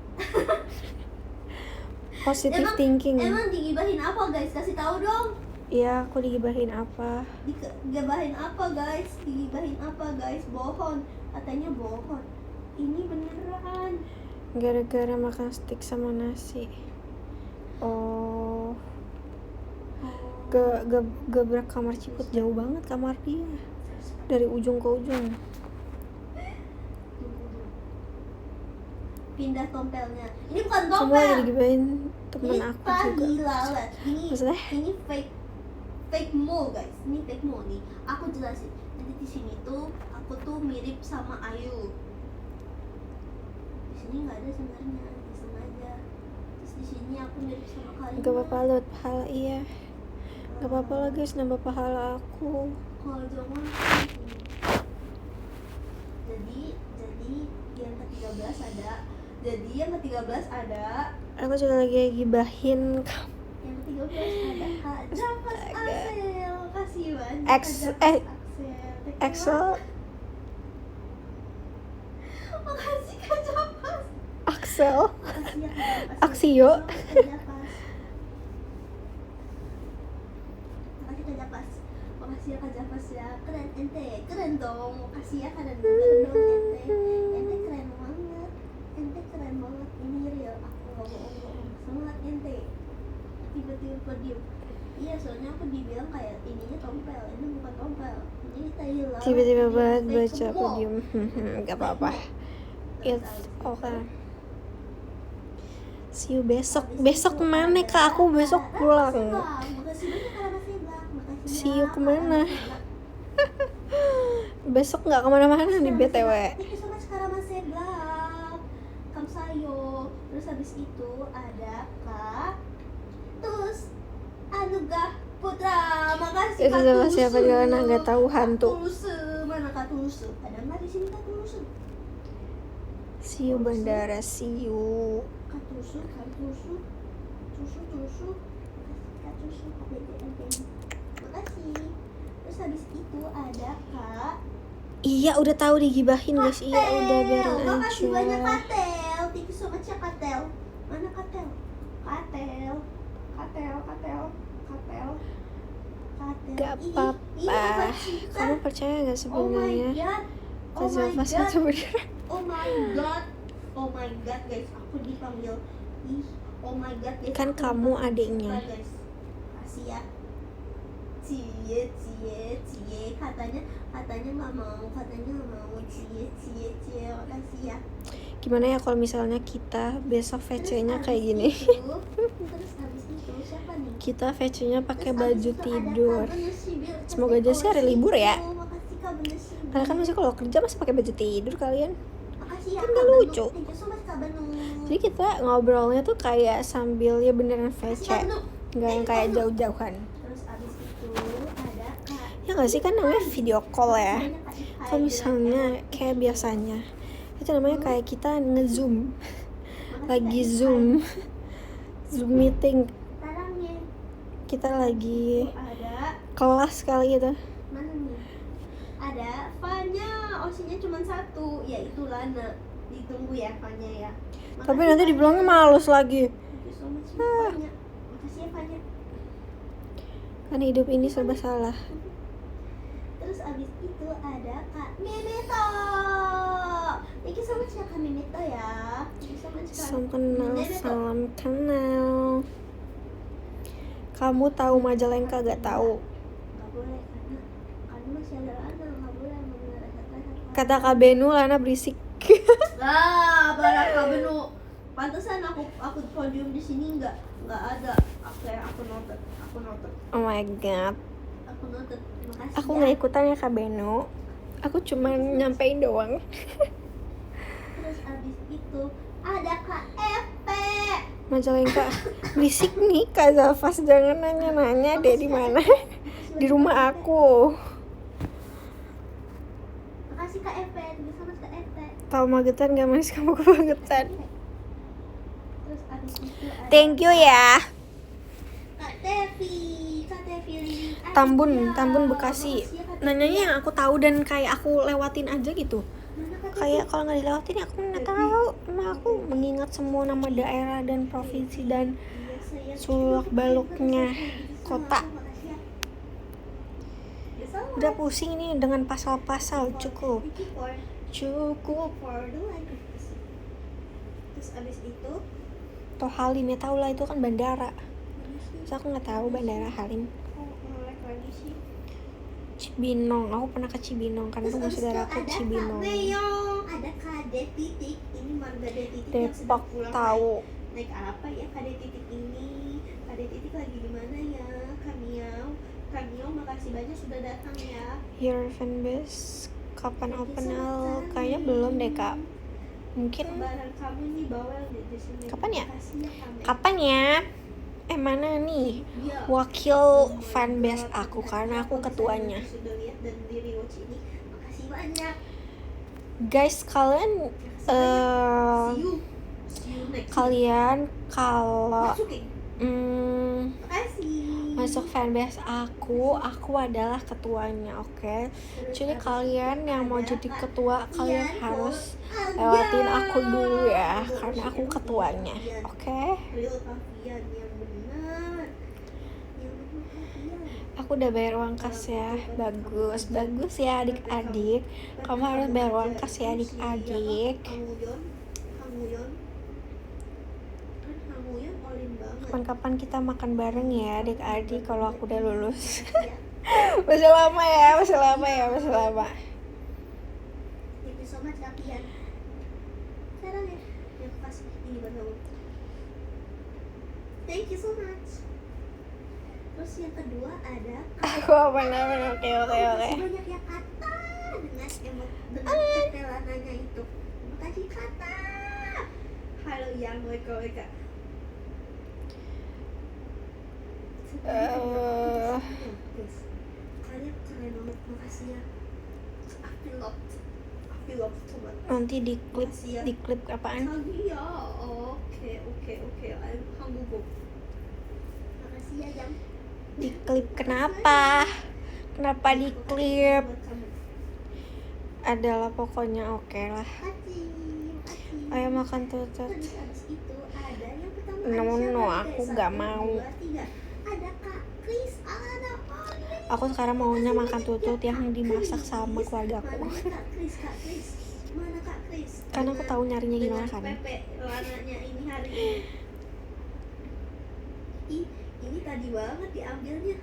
B: Positive thinking.
A: Emang digibahin apa guys? Kasih tahu dong.
B: Iya, aku digibahin apa?
A: Digibahin apa guys? Digibahin apa guys? Bohong. Katanya bohong. Ini beneran.
B: Gara-gara makan steak sama nasi. Oh. Gebrak kamar Ciput, jauh banget kamar dia. Dari ujung ke ujung.
A: Pindah tompelnya. Ini bukan
B: Kamu
A: tompel.
B: lagi digibahin temen aku juga.
A: Gila lah.
B: Maksudnya?
A: Ini fake mo guys. Ini fake mo nih. Aku jelasin. Jadi di sini tuh aku tuh mirip sama Ayu. Di sini nggak ada sebenarnya, iseng aja. Terus di sini aku mirip sama kalian.
B: Gak apa-apa loh, pahala iya. Gak apa-apa lah guys, nambah pahala aku.
A: Kalau jangan. Jadi yang ke-13 ada. Jadi yang ke-13 ada.
B: Aku juga lagi gibahin kamu.
A: Yang ke-13 ada Kak Japas Axel. Kasih banyak
B: Axel.
A: Makasih Kak Japas.
B: Axel.
A: Makasih ya Kak Japas.
B: Aksio.
A: Makasih Kak Japas. Makasih ya Kak Japas ya. Keren ente. Keren dong. Makasih ya keren dong ente. Ente keren banget. Ente keren banget. Ini real. Aku nggak bohong. Semangat ente. tiba-tiba podium. Iya, soalnya aku dibilang kayak ininya tompel, ini bukan tompel, ini Thailand.
B: Tiba-tiba banget
A: Fake
B: baca
A: semua.
B: podium. Gak apa-apa.
A: Terus
B: It's
A: abis
B: okay.
A: itu,
B: See you besok.
A: abis
B: Besok
A: itu
B: kemana
A: ada-
B: kak? Aku besok pulang.
A: Makasih banyak Kak Sebak. Makasih
B: See
A: banyak,
B: you
A: Kak
B: kemana?
A: Sebak.
B: Besok nggak kemana-mana nih BTW.
A: Thank you so much Kak Sebak. Kamsayo. Terus habis itu ada Kak Tus Anugrah Putra. Makasih
B: Itu
A: Kak
B: sama
A: Tulus.
B: siapa di mana nggak tahu, hantu.
A: Kak Tulus, mana Kak Tulus? Ada nggak di sini Kak Tulus?
B: See you bandara, see you.
A: Kak Tulus, Kak Tulus, Tulus. Kak Tulus, makasih. Terus habis itu ada Kak
B: Iya udah tahu digibahin guys. Iya udah biarin
A: Makasih banyak
B: aja.
A: Katel. Thank you so much ya Katel. Mana Katel? Katel.
B: Gak
A: Ih,
B: apa-apa.
A: obat cinta.
B: Kamu percaya gak sebenarnya?
A: Oh my
B: Kak
A: god.
B: Zalfa sebenarnya.
A: Oh my god. Oh my god guys, aku dipanggil. Ih, oh my god guys.
B: Kan
A: aku
B: kamu
A: dipanggil
B: adiknya.
A: cinta, guys. Kasih ya. Cie. Katanya nggak mau. Cie. Makasih ya.
B: Gimana ya kalau misalnya kita besok VC-nya kayak gini?
A: Terus habis itu siapa nih?
B: Kita VC-nya pakai
A: Terus
B: baju
A: habis itu ada
B: tidur.
A: Kak Bener Sibil.
B: Semoga aja sih hari libur ya.
A: Makasih Kak Bener Sibil.
B: Karena kan masih kalau kerja masih pakai baju tidur kalian.
A: Makasih ya
B: kan
A: Kak
B: gak
A: Benu.
B: lucu.
A: Thank you so much Kak Benu.
B: Jadi kita ngobrolnya tuh kayak sambil ya beneran
A: Makasih,
B: VC,
A: Kak Benu.
B: nggak yang kayak jauh-jauhan.
A: Terus abis itu ada Kak.
B: Ya nggak sih, kan namanya video call ya.
A: Makasih banyak, Kak Ihai.
B: Kalau misalnya kayak biasanya itu namanya kayak kita nge-zoom,
A: Makasih,
B: lagi
A: Kak Ihai.
B: zoom meeting,
A: Tarangnya.
B: kita lagi
A: Ada
B: kelas kali itu.
A: mana nih? Ada Fanya, osinya cuma satu, yaitu Lana. Ditunggu ya Fanya ya.
B: Tapi
A: Makasih,
B: nanti
A: Fanya.
B: dibilangnya males lagi.
A: Thank you so much Fanya. Makasih ya Fanya.
B: Kan hidup ini serba salah.
A: Terus abis itu ada Kak Memeto. Thank you so much ya Kak Memeto ya. Thank you so much Kak
B: Salam kenal,
A: Memeto.
B: salam kenal. Kamu tahu Majalengka gak tahu?
A: Gak boleh karena masih ada Lana. Gak boleh
B: Kata Kak Benu, Lana berisik.
A: Lah, barang Kak Benu. Pantesan aku podium di sini nggak ada. Aku noted.
B: Oh my god.
A: Aku noted. Makasih
B: Aku
A: ya.
B: nggak ikutan ya Kak Benu. Aku cuma nyampein doang.
A: Terus abis itu ada Kak Epe.
B: Majalengka berisik nih Kak Zalfas, jangan nanya-nanya deh di mana. Di rumah aku.
A: Makasih Kak Epe. Terus sama Kak Epe.
B: Tahu Magetan gak Mas, kamu kebangetan.
A: Terus abis itu ada
B: Thank you ya.
A: Kak Tevi Lili
B: Tambun Bekasi. Nanyanya yang aku tahu dan kayak aku lewatin aja gitu. Kayak kalau nggak dilewatin ya aku nggak tahu. Emang aku mengingat semua nama daerah dan provinsi dan sulak baluknya kota. Udah pusing ini dengan pasal-pasal, cukup.
A: Terus abis itu
B: Toh Halim ya, tau lah itu kan bandara. Terus aku nggak tahu bandara Halim.
A: nge-like lagi sih.
B: Cibinong, aku pernah ke Cibinong karena rumah saudaraku Cibinong.
A: Ada Kak Titik, ini marga Titik yang sedang
B: Depok
A: pulang.
B: tahu.
A: Naik apa ya Kak Titik ini? Kak Titik lagi di mana ya? Kamiau, makasih banyak sudah datang ya.
B: Your fanbase kapan
A: Thank you
B: open
A: so much,
B: all?
A: Kak.
B: Kayaknya belum deh kak. Mungkin
A: Barang kamu nih bawel di sini.
B: Kapan ya?
A: Makasih ya Kak.
B: kapan ya? Mana nih
A: Iya.
B: wakil fanbase aku karena aku ketuanya.
A: Sudah lihat dan di rewatch ini. Makasih banyak.
B: Guys, kalian
A: See you next.
B: kalian kalau
A: Masukin. Makasih.
B: masuk fanbase aku adalah ketuanya, oke? Jadi kalian yang mau jadi ketua, kalian harus lewatin aku dulu ya, karena aku ketuanya, oke?
A: Real Kavian yang benar. Yang benar Kavian.
B: Aku udah bayar uang kas ya, bagus ya adik-adik. Kamu harus bayar uang kas ya adik-adik.
A: Kang Uyon. Kan Kang Uyon olin banget.
B: Kapan-kapan kita makan bareng ya adik-adik kalau aku udah lulus. Masih lama ya.
C: Thank you so much Kapian. Sekarang ya, yang kasih ini buat kamu. Thank you so much. Terus yang kedua ada
B: Aku apa namanya? Oke.
C: Makasih banyak ya Kata dengan ketelanannya itu. Makasih Kata. Halo yang mereka. Kalian keren banget, makasih ya. I feel loved so much.
B: Nanti di klip apaan?
C: Iya, oke. I'm hungry. Makasih ya Jam.
B: Di klip kenapa di klip? Adalah pokoknya oke lah.
C: Makasih.
B: Ayo makan tutut.
C: Terus abis itu ada yang pertama
B: No,
C: Aisyah,
B: aku
C: ada
B: nggak
C: 1,
B: mau.
C: 2, 3. Ada Kak Kris, ada Oni.
B: Aku sekarang maunya makan tutut yang dimasak sama keluargaku.
C: Mana Kak Kris? Mana Kak Kris?
B: Karena aku tahu nyarinya gimana
C: Dengan
B: kan.
C: Pepe warnanya ini hari ini. Ini tadi banget diambilnya.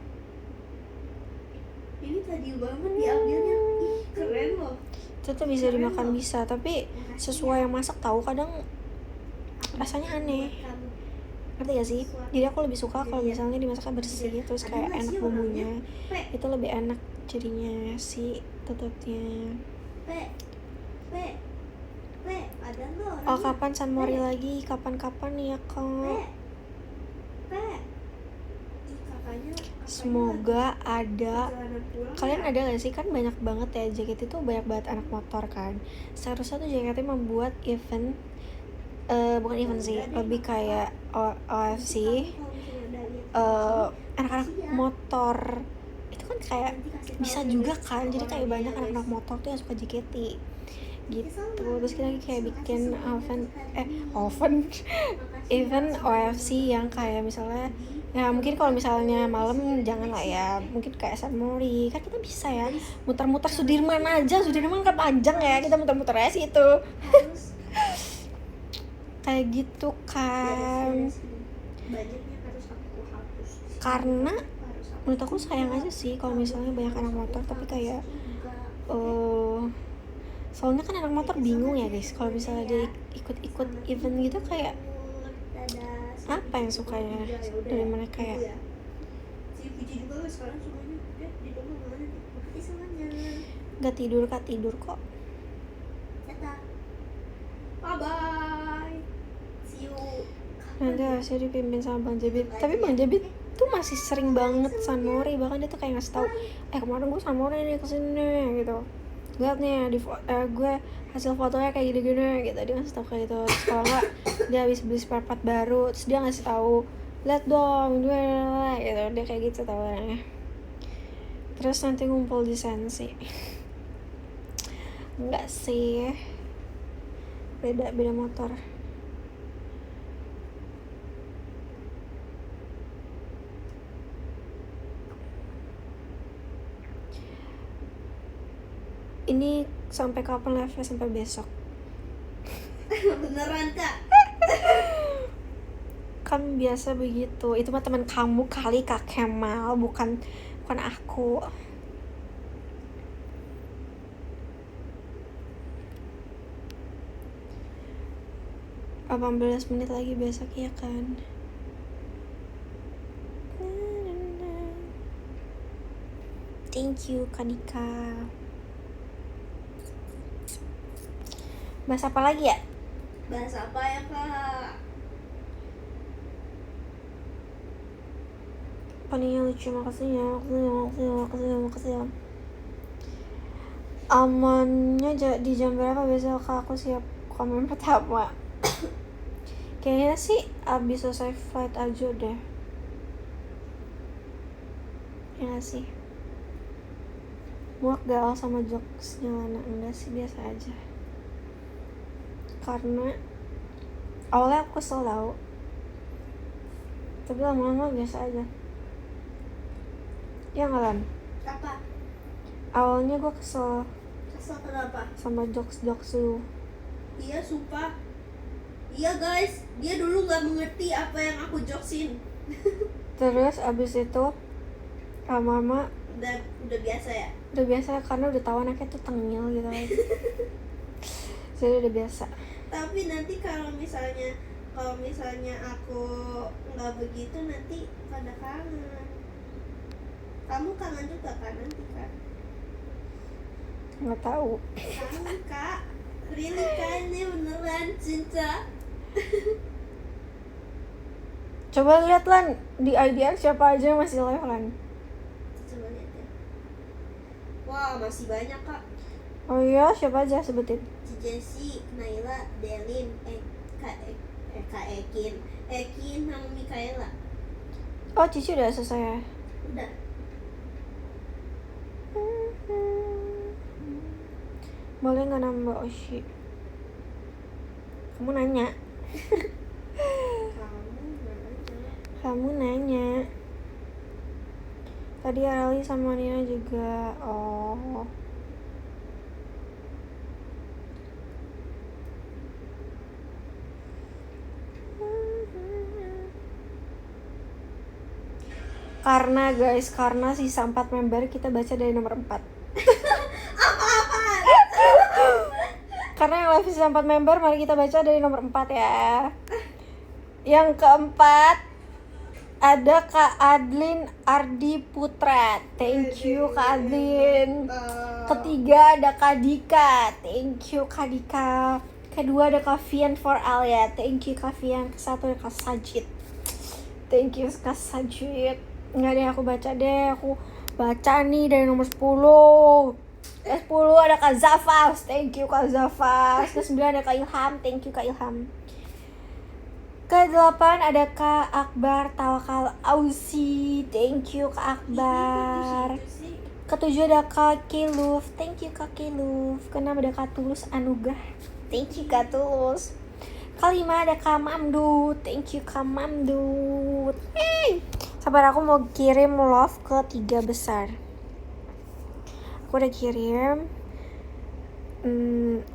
C: Ih, keren loh.
B: Itu tuh bisa dimakan bisa, tapi sesuai yang masak tahu kadang rasanya aneh. Ngerti gak sih? Jadi aku lebih suka kalau misalnya dimasaknya bersih terus kayak enak bumbunya. Itu lebih enak jadinya si tututnya.
C: Ada lo.
B: Oh, kapan San Mori lagi? Kapan-kapan ya, Kak? Semoga ada. Kalian ada gak sih? Kan banyak banget ya, JKT itu banyak banget anak motor kan. Seharusnya tuh JKT membuat event, bukan event sih, lebih kayak OFC, anak-anak motor. Itu kan kayak bisa juga kan, jadi kayak banyak anak-anak motor tuh yang suka JKT gitu. Terus kita kayak bikin event OFC yang kayak misalnya, ya mungkin kalau misalnya malam jangan lah ya, mungkin kayak San Mori kan kita bisa ya muter-muter Sudirman aja, Sudirman kan panjang ya, kita muter-muter aja situ. Kayak gitu kan. Karena menurut aku sayang aja sih kalau misalnya banyak anak motor tapi kayak soalnya kan anak motor bingung ya guys, kalau misalnya dia ikut-ikut event gitu kayak apa yang sukanya dari mereka ya. Gak tidur Kak, tidur kok.
C: Bye bye. See you.
B: Nanti harusnya dipimpin sama Bang Jabit. Tapi Bang Jabit tuh masih sering banget San Mori, bahkan dia tuh kayak ngasih tahu, kemarin gue San Mori nih kesini gitu. Lihat nih gue hasil fotonya kayak gini-gini gitu. Dia ngasih tahu kayak gitu. Terus kalau nggak dia habis beli spare part baru, terus dia ngasih tahu, lihat dong gimana gitu. Dia kayak gitu tawarnya. Terus nanti ngumpul di Sensi. Enggak sih, beda motor. Ini sampai kapan live-nya? Sampai besok.
C: Beneran Kak?
B: Kan biasa begitu. Itu mah teman kamu kali, Kak Kemal, bukan aku. Belas menit lagi besok ya kan. Thank you Kadika. Bahas apa lagi ya?
C: Bahas apa ya Kak?
B: Paling lucu, makasih ya. Amannya di jam berapa besok Kak? Aku siap komen pertama. Kayaknya sih abis selesai flight aja deh. Ya gak sih? Muak gaul sama jokesnya Lana? Enggak sih, biasa aja. Karena awalnya aku kesel tau, tapi lama-lama biasa aja. Ya nggak Lan?
C: Apa?
B: Awalnya gue kesel
C: Kesel kenapa?
B: sama jokes lu.
C: Iya sumpah. Iya guys, dia dulu nggak mengerti apa yang aku joksin.
B: Terus abis itu lama-lama
C: Udah biasa ya.
B: udah biasa karena udah tahu anaknya tuh tengil gitu kan. Jadi udah biasa.
C: Tapi nanti kalau misalnya aku nggak begitu nanti pada kangen. Kamu kangen juga kan nanti kan?
B: Nggak tahu.
C: Kangen kak. Really kan ini beneran cinta.
B: Coba lihat Lan di IDR siapa aja yang masih live Lan.
C: Coba lihat ya. Wah masih banyak kak.
B: Oh iya, siapa aja sebutin.
C: Jesse, Naila, Delin, Kak Ekin sama Mikaela.
B: Oh, Cici udah selesai ya?
C: Udah.
B: Boleh nggak nambah Oshi? Kamu nanya. Kamu nanya. Tadi Arali sama Nina juga. Oh. Karena sisa 4 member kita baca dari nomor 4. Karena yang live sisa 4 member, mari kita baca dari nomor 4 ya. Yang keempat ada Kak Adlin Ardi Putra. Thank you Kak Adlin. Ketiga ada Kak Dika. Thank you Kak Dika. Kedua ada Kak Vian for Alia. Thank you Kak Vian. Kesatu ada Kak Sajid. Thank you Kak Sajid. Enggak deh, aku baca deh. Aku baca nih dari nomor 10. Ke-10 ada Kak Zafas. Thank you Kak Zafas. Ke-9 ada Kak Ilham. Thank you Kak Ilham. Ke-8 ada Kak Akbar Tawakal Ausi. Thank you Kak Akbar. Ke-7 ada Kak Kiluf. Thank you Kak Kiluf. Ke-6 ada Kak Tulus Anugrah. Thank you Kak Tulus. Ke-5 ada Kak Mamdut. Thank you Kak Mamdut. Hey, sabar, aku mau kirim love ke 3 besar. Aku udah kirim.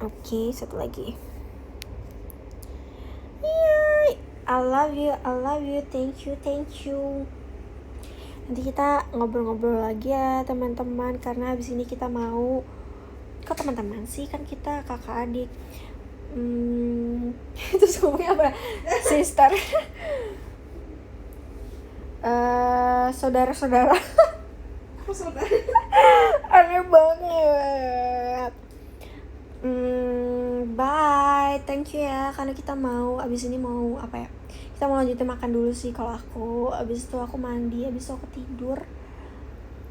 B: Oke, satu lagi. Yay, I love you, thank you. Nanti kita ngobrol-ngobrol lagi ya teman-teman, karena habis ini kita mau kok teman-teman sih, kan kita kakak adik. Terus ngomongnya apa? Sister. Saudara-saudara.
C: Apa saudara?
B: Aneh banget. Bye, thank you ya, karena kita mau abis ini mau apa ya, kita mau lanjutin makan dulu sih. Kalau aku abis itu aku mandi, abis itu aku tidur,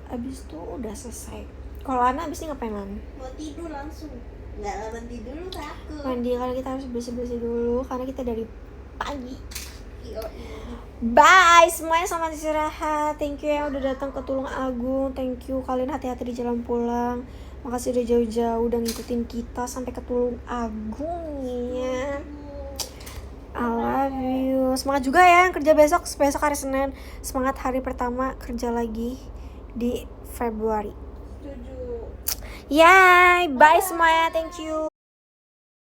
B: abis itu udah selesai. Kalau Ana abis ini ngapain Lan?
C: Mau tidur langsung. Nggak lah, mandi dulu takut.
B: Mandi, karena kita harus bersih-bersih dulu karena kita dari pagi.
C: Yoi.
B: Bye semuanya, selamat istirahat. Thank you yang udah datang ke Tulung Agung. Thank you, kalian hati-hati di jalan pulang. Makasih udah jauh-jauh udah ngikutin kita sampai ke Tulung Agung ya. I love you. Semangat juga ya yang kerja besok hari Senin. Semangat hari pertama kerja lagi di Februari.
C: Setuju.
B: Yay, bye semuanya. Thank you.